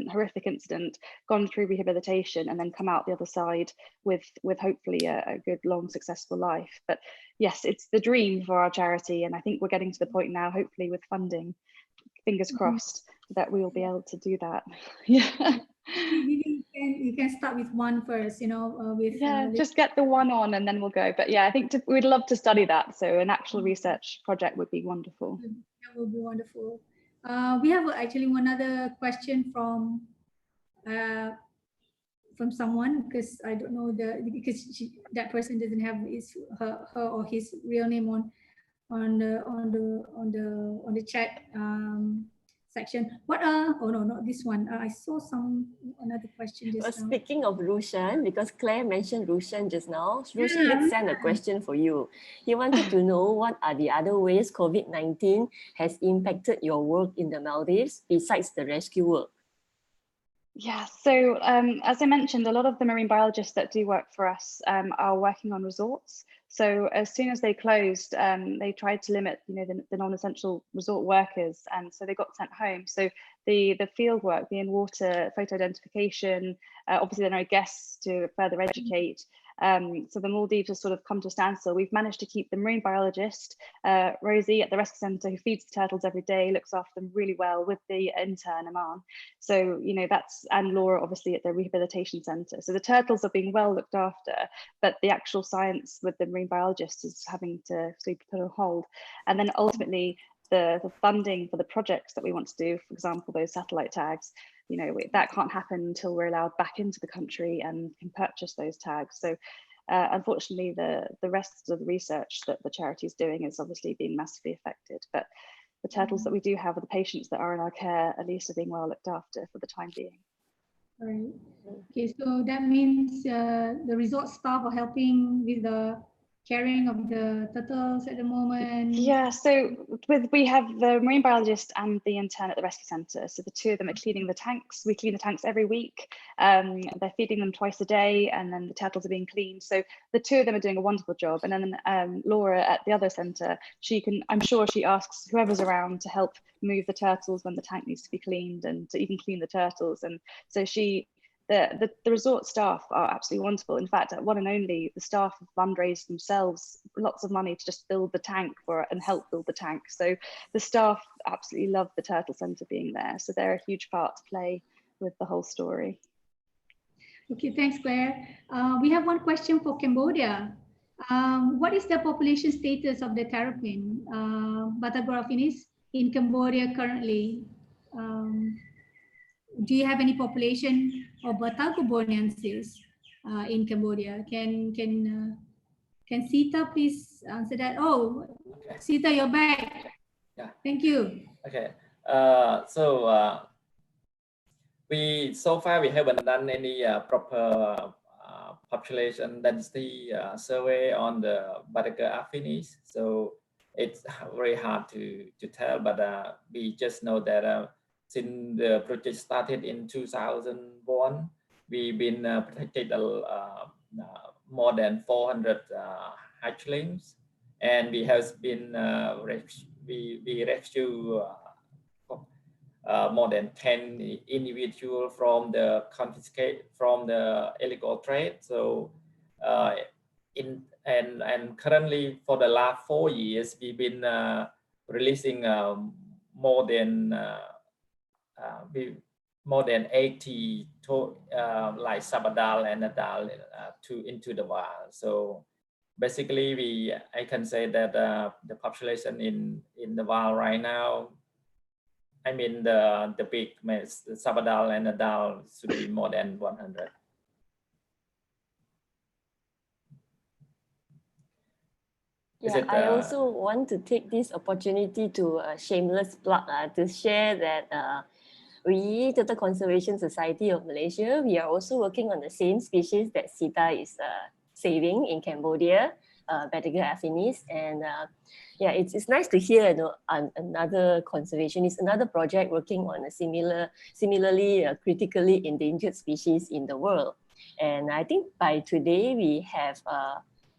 horrific incident, gone through rehabilitation, and then come out the other side with hopefully a good, long, successful life. But yes, it's the dream for our charity, and I think we're getting to the point now, hopefully with funding, fingers crossed, that we will be able to do that. Yeah. Maybe you can start with one first, you know, just get the one on and then we'll go. But yeah, I think we'd love to study that. So an actual research project would be wonderful. That would be wonderful. We have actually one other question from someone, because I don't know that person doesn't have her or his real name on the chat section. What oh no, not this one. I saw another question just now. Speaking of Rushan, because Claire mentioned Rushan just now, Rushan did send a question for you. He wanted to know what are the other ways COVID-19 has impacted your work in the Maldives besides the rescue work? Yeah, so as I mentioned, a lot of the marine biologists that do work for us are working on resorts. So as soon as they closed, they tried to limit, you know, the non-essential resort workers, and so they got sent home. So the field work, the in-water photo identification, obviously there are no guests to further educate. So the Maldives has sort of come to a standstill. We've managed to keep the marine biologist, Rosie, at the rescue centre, who feeds the turtles every day, looks after them really well, with the intern, Aman. So, you know, and Laura, obviously, at the rehabilitation centre. So the turtles are being well looked after, but the actual science with the marine biologist is having to be put on hold. And then ultimately, the funding for the projects that we want to do, for example, those satellite tags, you know, that can't happen until we're allowed back into the country and can purchase those tags. So unfortunately, the rest of the research that the charity is doing is obviously being massively affected. But the turtles that we do have, or the patients that are in our care, at least are being well looked after for the time being. Right. Okay, so that means the resort staff are helping with the caring of the turtles at the moment? Yeah, so we have the marine biologist and the intern at the rescue centre. So the two of them are cleaning the tanks. We clean the tanks every week. They're feeding them twice a day, and then the turtles are being cleaned. So the two of them are doing a wonderful job. And then Laura at the other centre, I'm sure she asks whoever's around to help move the turtles when the tank needs to be cleaned, and to even clean the turtles. And so the resort staff are absolutely wonderful. In fact, at One and Only, the staff have fundraised themselves lots of money to just build the tank and help build the tank. So the staff absolutely love the Turtle Centre being there. So they're a huge part to play with the whole story. Okay, thanks, Claire. We have one question for Cambodia. What is the population status of the terrapin, Batagoraphinis, in Cambodia currently? Do you have any population of Batagoboniensis in Cambodia? Can Sita please answer that? Oh, okay. Sita, you're back. Yeah. Thank you. Okay. We so far we haven't done any proper population density survey on the Batagoraphinis, so it's very hard to tell. But we just know that since the project started in 2001, we've been protected more than 400 hatchlings, and we have been we rescue more than 10 individuals from the illegal trade. So and currently for the last 4 years we've been releasing more than 80 like Sabadal and Nadal into the wild. So basically I can say that the population in the wild right now, I mean the big males, the Sabadal and Nadal, should be more than 100. Yeah, I also want to take this opportunity to shameless plug to share that we, Turtle Conservation Society of Malaysia, we are also working on the same species that Sita is saving in Cambodia, Batagoraphinis, and yeah, it's nice to hear another conservationist, another project working on a similarly critically endangered species in the world. And I think by today we have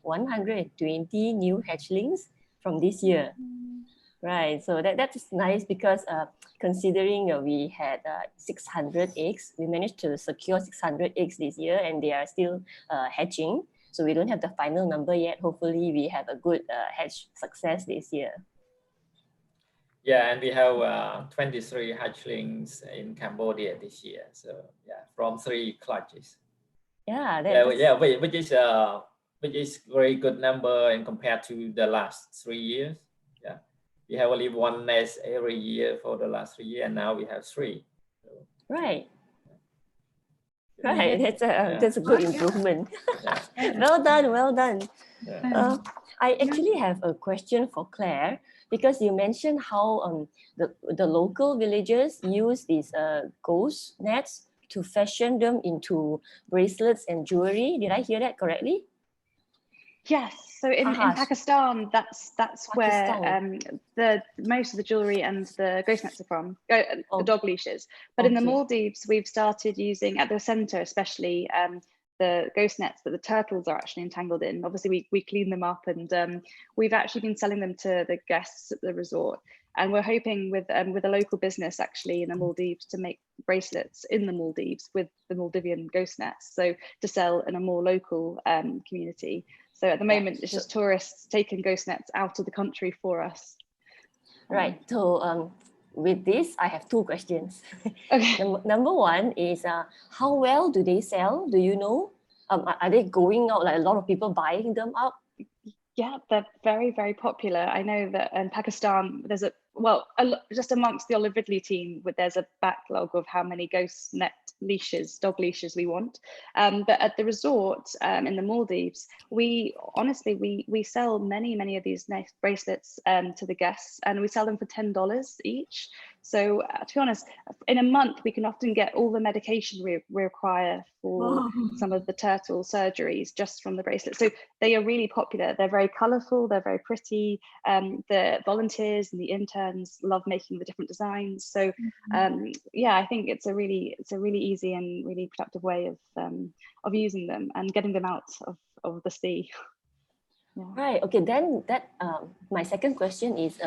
120 new hatchlings from this year. Right, so that's nice because considering we had 600 eggs, we managed to secure 600 eggs this year, and they are still hatching. So we don't have the final number yet. Hopefully we have a good hatch success this year. Yeah, and we have 23 hatchlings in Cambodia this year. So yeah, from 3 clutches. Yeah, which is very good number and compared to the last 3 years. Yeah, we have only 1 nest every year for the last 3 years, and now we have 3. So, right. Right, that's a good improvement. Well done, well done. Yeah. I actually have a question for Claire, because you mentioned how the local villagers use these ghost nets to fashion them into bracelets and jewelry. Did I hear that correctly? Yes, so in Pakistan, that's where the most of the jewelry and the ghost nets are from, the dog leashes. But in the Maldives, we've started using, at the center especially, the ghost nets that the turtles are actually entangled in. Obviously, we clean them up, and we've actually been selling them to the guests at the resort. And we're hoping with a local business actually in the Maldives to make bracelets in the Maldives with the Maldivian ghost nets, so to sell in a more local community. So at the moment, it's just tourists taking ghost nets out of the country for us. Right. So with this, I have 2 questions. Okay. Number 1 is how well do they sell? Do you know? Are they going out, like a lot of people buying them up? Yeah, they're very, very popular. I know that in Pakistan, there's just amongst the Olive Ridley team, there's a backlog of how many ghost net leashes, dog leashes we want. But at the resort in the Maldives, we sell many of these nice bracelets to the guests, and we sell them for $10 each. So to be honest, in a month, we can often get all the medication we require for some of the turtle surgeries just from the bracelets. So they are really popular. They're very colorful. They're very pretty. The volunteers and the interns love making the different designs. So yeah, I think it's a really easy and really productive way of using them and getting them out of the sea. Yeah. Right. Okay. Then my second question is,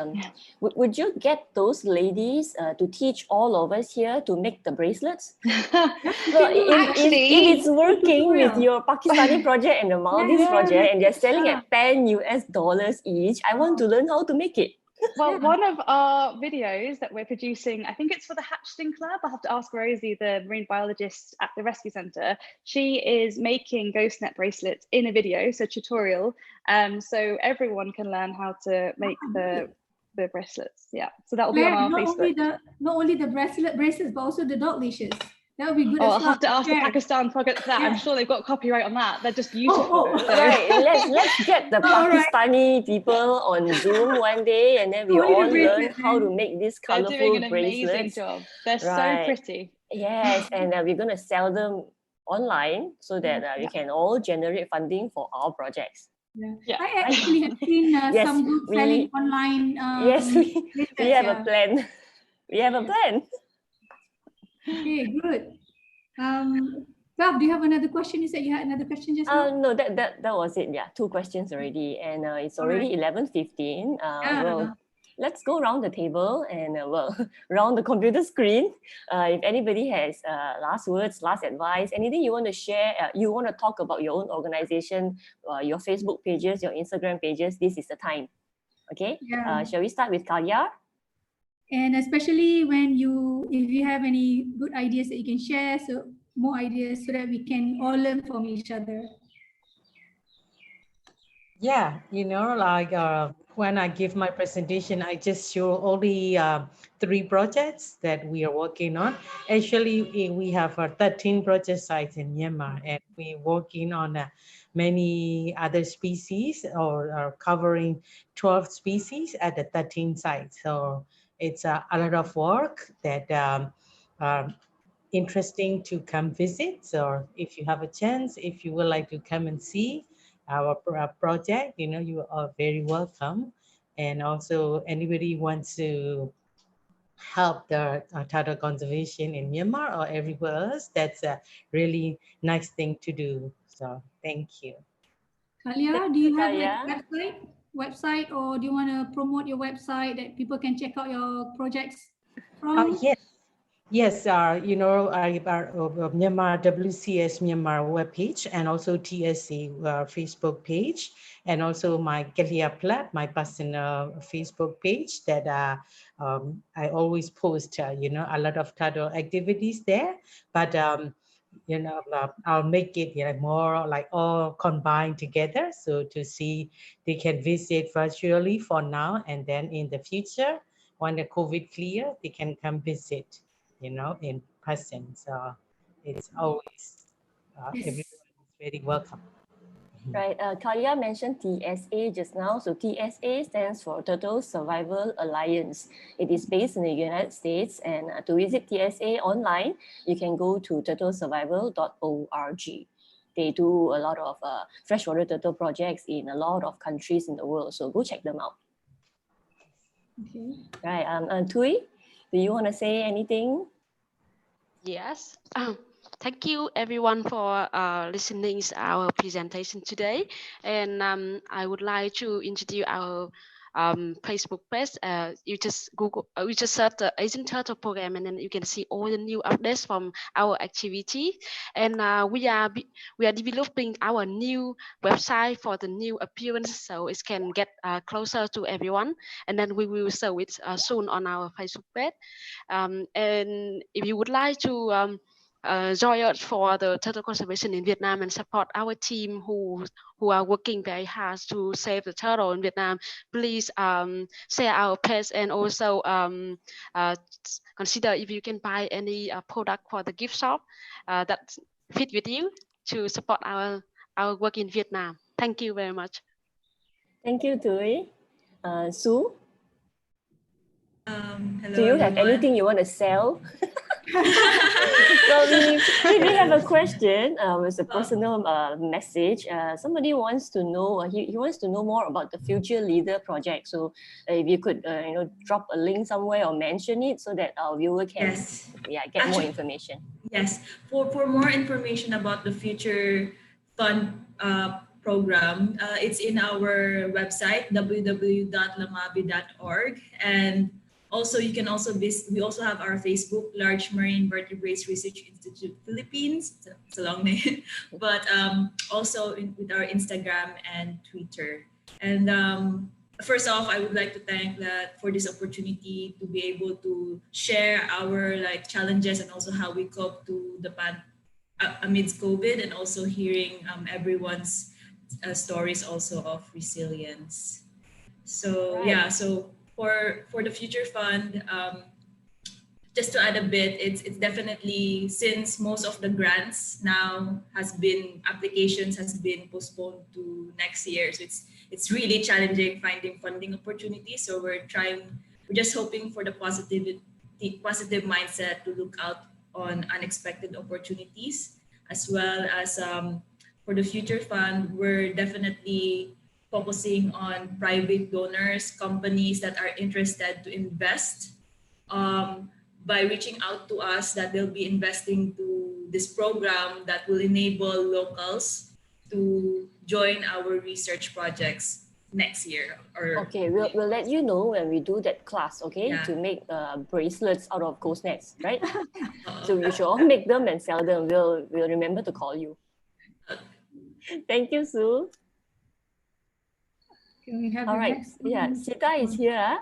would you get those ladies to teach all of us here to make the bracelets? So if it's working with your Pakistani project and the Maldives project, and they're selling at $10 each, I want to learn how to make it. Well, one of our videos that we're producing, I think it's for the Hatchling Club. I'll have to ask Rosie, the marine biologist at the rescue centre. She is making ghost net bracelets in a video, so tutorial. So everyone can learn how to make the bracelets. Yeah, so that will be on our Facebook. Not only the bracelets, but also the dog leashes. That would be good. I'll have to ask the Pakistan project for that. Yeah. I'm sure they've got copyright on that. They're just beautiful. So. Right. Let's get the Pakistani people on Zoom one day, and then we all learn how to make these colorful bracelets. They're doing an amazing job. They're so pretty. Yes, and we're going to sell them online so that we can all generate funding for our projects. Yeah. I actually have seen some groups selling online. Yes, we have a plan. We have a plan. Okay, good. Bob, do you have another question? You said you had another question just now? No, that was it. Yeah, 2 questions already, and it's already 11:15. Well, let's go around the table and around the computer screen. If anybody has last words, last advice, anything you want to share, you want to talk about your own organization, your Facebook pages, your Instagram pages, this is the time. Okay. Shall we start with Kalya? And especially if you have any good ideas that you can share, so more ideas so that we can all learn from each other. Yeah, like when I give my presentation, I just show only 3 projects that we are working on. Actually, we have 13 project sites in Myanmar, and we're working on many other species, or covering 12 species at the 13 sites. So it's a lot of work that interesting to come visit. So if you have a chance, if you would like to come and see our project, you are very welcome. And also anybody wants to help the turtle conservation in Myanmar or everywhere else, that's a really nice thing to do. So thank you. Kalya, do you have a website, or do you want to promote your website that people can check out your projects from? Yes, our Myanmar WCS Myanmar webpage, and also TSC Facebook page, and also my Kalya Plat, my personal Facebook page that I always post, a lot of turtle activities there. But I'll make it more like all combined together, so to see they can visit virtually for now, and then in the future when the COVID clear, they can come visit in person. So it's always everyone is very welcome. Right, Kalya mentioned TSA just now. So TSA stands for Turtle Survival Alliance. It is based in the United States, and to visit TSA online, you can go to turtlesurvival.org. They do a lot of freshwater turtle projects in a lot of countries in the world, so go check them out. Okay. Right, Tui, do you want to say anything? Yes. Thank you everyone for listening to our presentation today. And I would like to introduce our Facebook page. You just search the Asian Turtle Program, and then you can see all the new updates from our activity. And we are developing our new website for the new appearance, so it can get closer to everyone. And then we will show it soon on our Facebook page. And if you would like to join us for the turtle conservation in Vietnam and support our team who are working very hard to save the turtle in Vietnam, please share our page, and also consider if you can buy any product for the gift shop that fit with you to support our work in Vietnam. Thank you very much. Thank you, Tui. Sue? Hello, do you have everyone. anything you want to sell? Well, we have a question. It's a personal message. Somebody wants to know. He wants to know more about the Future Leader project. So, if you could, drop a link somewhere or mention it so that our viewer can, get more information. Yes, for more information about the Future Fund program, it's in our website www.lamabi.org, and also, you can also we also have our Facebook, Large Marine Vertebrates Research Institute Philippines. It's a long name, but also with our Instagram and Twitter. And first off, I would like to thank that for this opportunity to be able to share our challenges and also how we cope to the amidst COVID, and also hearing everyone's stories also of resilience. So Right. yeah, so for the Future Fund, just to add a bit, it's definitely, since most of the grants now applications has been postponed to next year, so it's really challenging finding funding opportunities. So we're just hoping for the positive mindset to look out on unexpected opportunities, as well as for the Future Fund, we're definitely focusing on private donors, companies that are interested to invest. By reaching out to us, that they'll be investing to this program that will enable locals to join our research projects next year. Okay, we'll let you know when we do that class, okay? Yeah. To make bracelets out of ghost nets, right? So you should all make them and sell them. We'll remember to call you. Thank you, Sue. Can we have All the right, next yeah, one? Sita is here. Huh?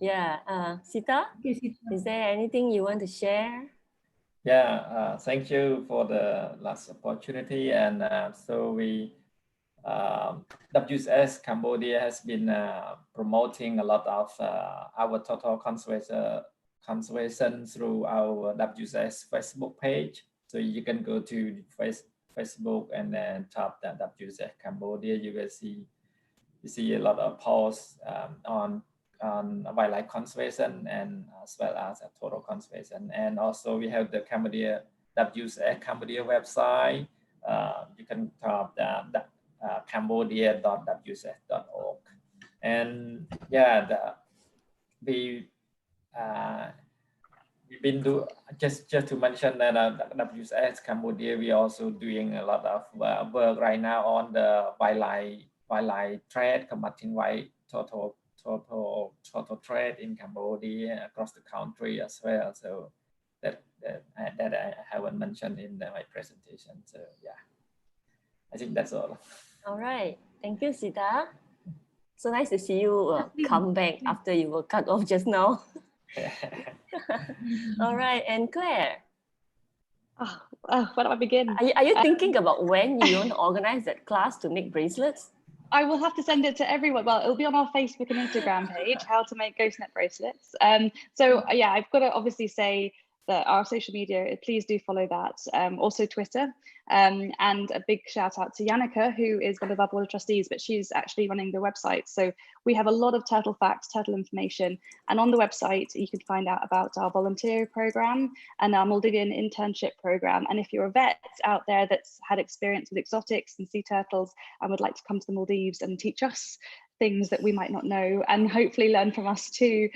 Yeah, Sita, Okay, Sita. is there anything you want to share? Yeah, thank you for the last opportunity. And so WSS Cambodia has been promoting a lot of our total conservation through our WSS Facebook page. So you can go to Facebook and then tap that WSS Cambodia. You will see a lot of posts on wildlife conservation and as well as total conservation. And also we have the Cambodia WSS Cambodia website. You can tap that cambodia.wsf.org. And yeah, we've been just to mention that WSS Cambodia, we also doing a lot of work right now on the wildlife trade, combating total trade in Cambodia across the country as well. So that I haven't mentioned in my presentation. So yeah, I think that's all. All right, thank you, Sita. So nice to see you come back after you were cut off just now. All right, and Claire. Where do I begin? Are you thinking about when you want to organize that class to make bracelets? I will have to send it to everyone. Well, it'll be on our Facebook and Instagram page, how to make ghost net bracelets. So yeah, I've got to obviously say that our social media, please do follow that. Also Twitter, and a big shout out to Yannicka, who is one of our board of trustees, but she's actually running the website. So we have a lot of turtle facts, turtle information, and on the website you can find out about our volunteer program and our Maldivian internship program. And if you're a vet out there that's had experience with exotics and sea turtles and would like to come to the Maldives and teach us things that we might not know and hopefully learn from us too,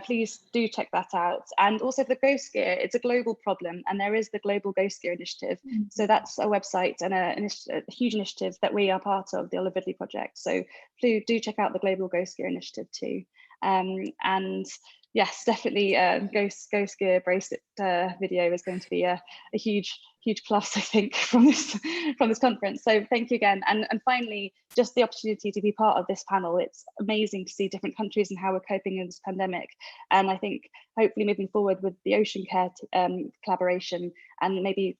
please do check that out. And also for the ghost gear, it's a global problem, and there is the Global Ghost Gear Initiative. So that's a website and a huge initiative that we are part of, the Olive Ridley project. So do check out the Global Ghost Gear Initiative too. And yes, definitely ghost gear bracelet video is going to be a huge plus, I think, from this conference. So thank you again. And finally, just the opportunity to be part of this panel. It's amazing to see different countries and how we're coping in this pandemic. And I think hopefully moving forward with the Ocean Care collaboration and maybe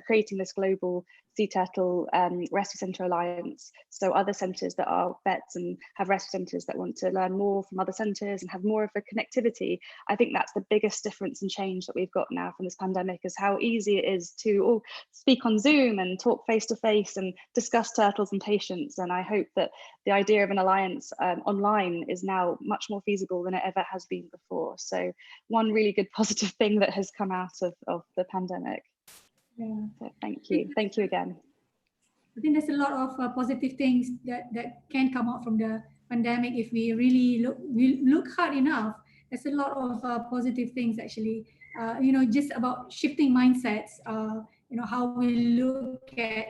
creating this global sea turtle rescue centre alliance. So other centres that are vets and have rescue centres that want to learn more from other centres and have more of a connectivity. I think that's the biggest difference and change that we've got now from this pandemic, is how easy it is to all speak on Zoom and talk face to face and discuss turtles and patients. And I hope that the idea of an alliance online is now much more feasible than it ever has been before. So one really good positive thing that has come out of the pandemic. Yeah. So thank you again. I think there's a lot of positive things that can come out from the pandemic if we really look hard enough. There's a lot of positive things actually. Just about shifting mindsets. How we look at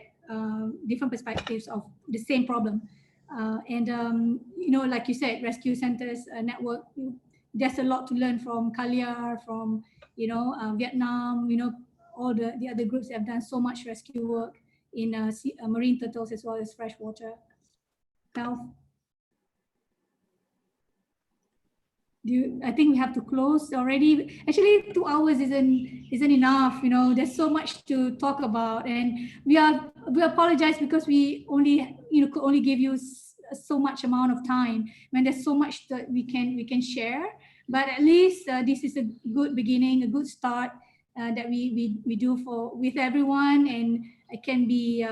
different perspectives of the same problem. Like you said, rescue centers network. There's a lot to learn from Kalia, from Vietnam. All the other groups have done so much rescue work in marine turtles as well as freshwater health. I think we have to close already. Actually, 2 hours isn't enough. You know, there's so much to talk about, and we apologize because we only could only give you so much amount of time when there's so much that we can share. But at least this is a good beginning, a good start that we do with everyone, and it can be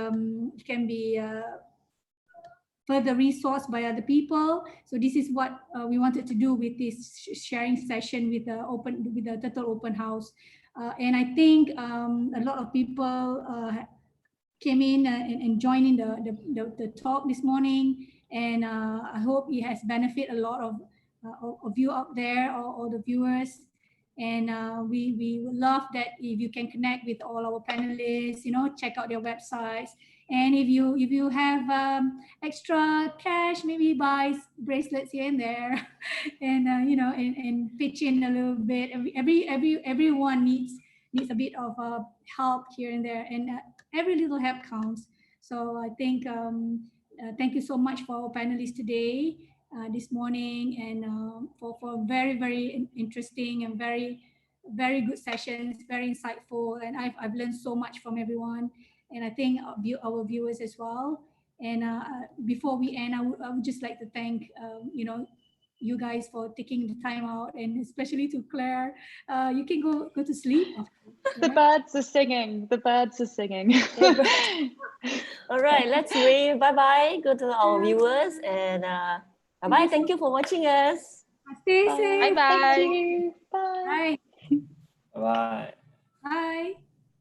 further resourced by other people. So this is what we wanted to do with this sharing session with the Turtle Open House. And I think a lot of people came in and joined in the talk this morning. And I hope it has benefited a lot of you out there, or the viewers. And we would love that if you can connect with all our panelists, check out their websites. And if you have extra cash, maybe buy bracelets here and there, and and pitch in a little bit. Everyone needs a bit of help here and there, and every little help counts. So I think thank you so much for our panelists today, this morning, and for very, very interesting and very, very good sessions, very insightful, and I've learned so much from everyone, and I think our viewers as well. And before we end, I would just like to thank you guys for taking the time out, and especially to Claire. You can go to sleep. The birds are singing. The birds are singing. All right, let's wave bye-bye. Go to our viewers, and bye-bye. Thank you for watching us. Stay safe. Bye-bye. Thank you. Bye. Bye. Bye. Bye.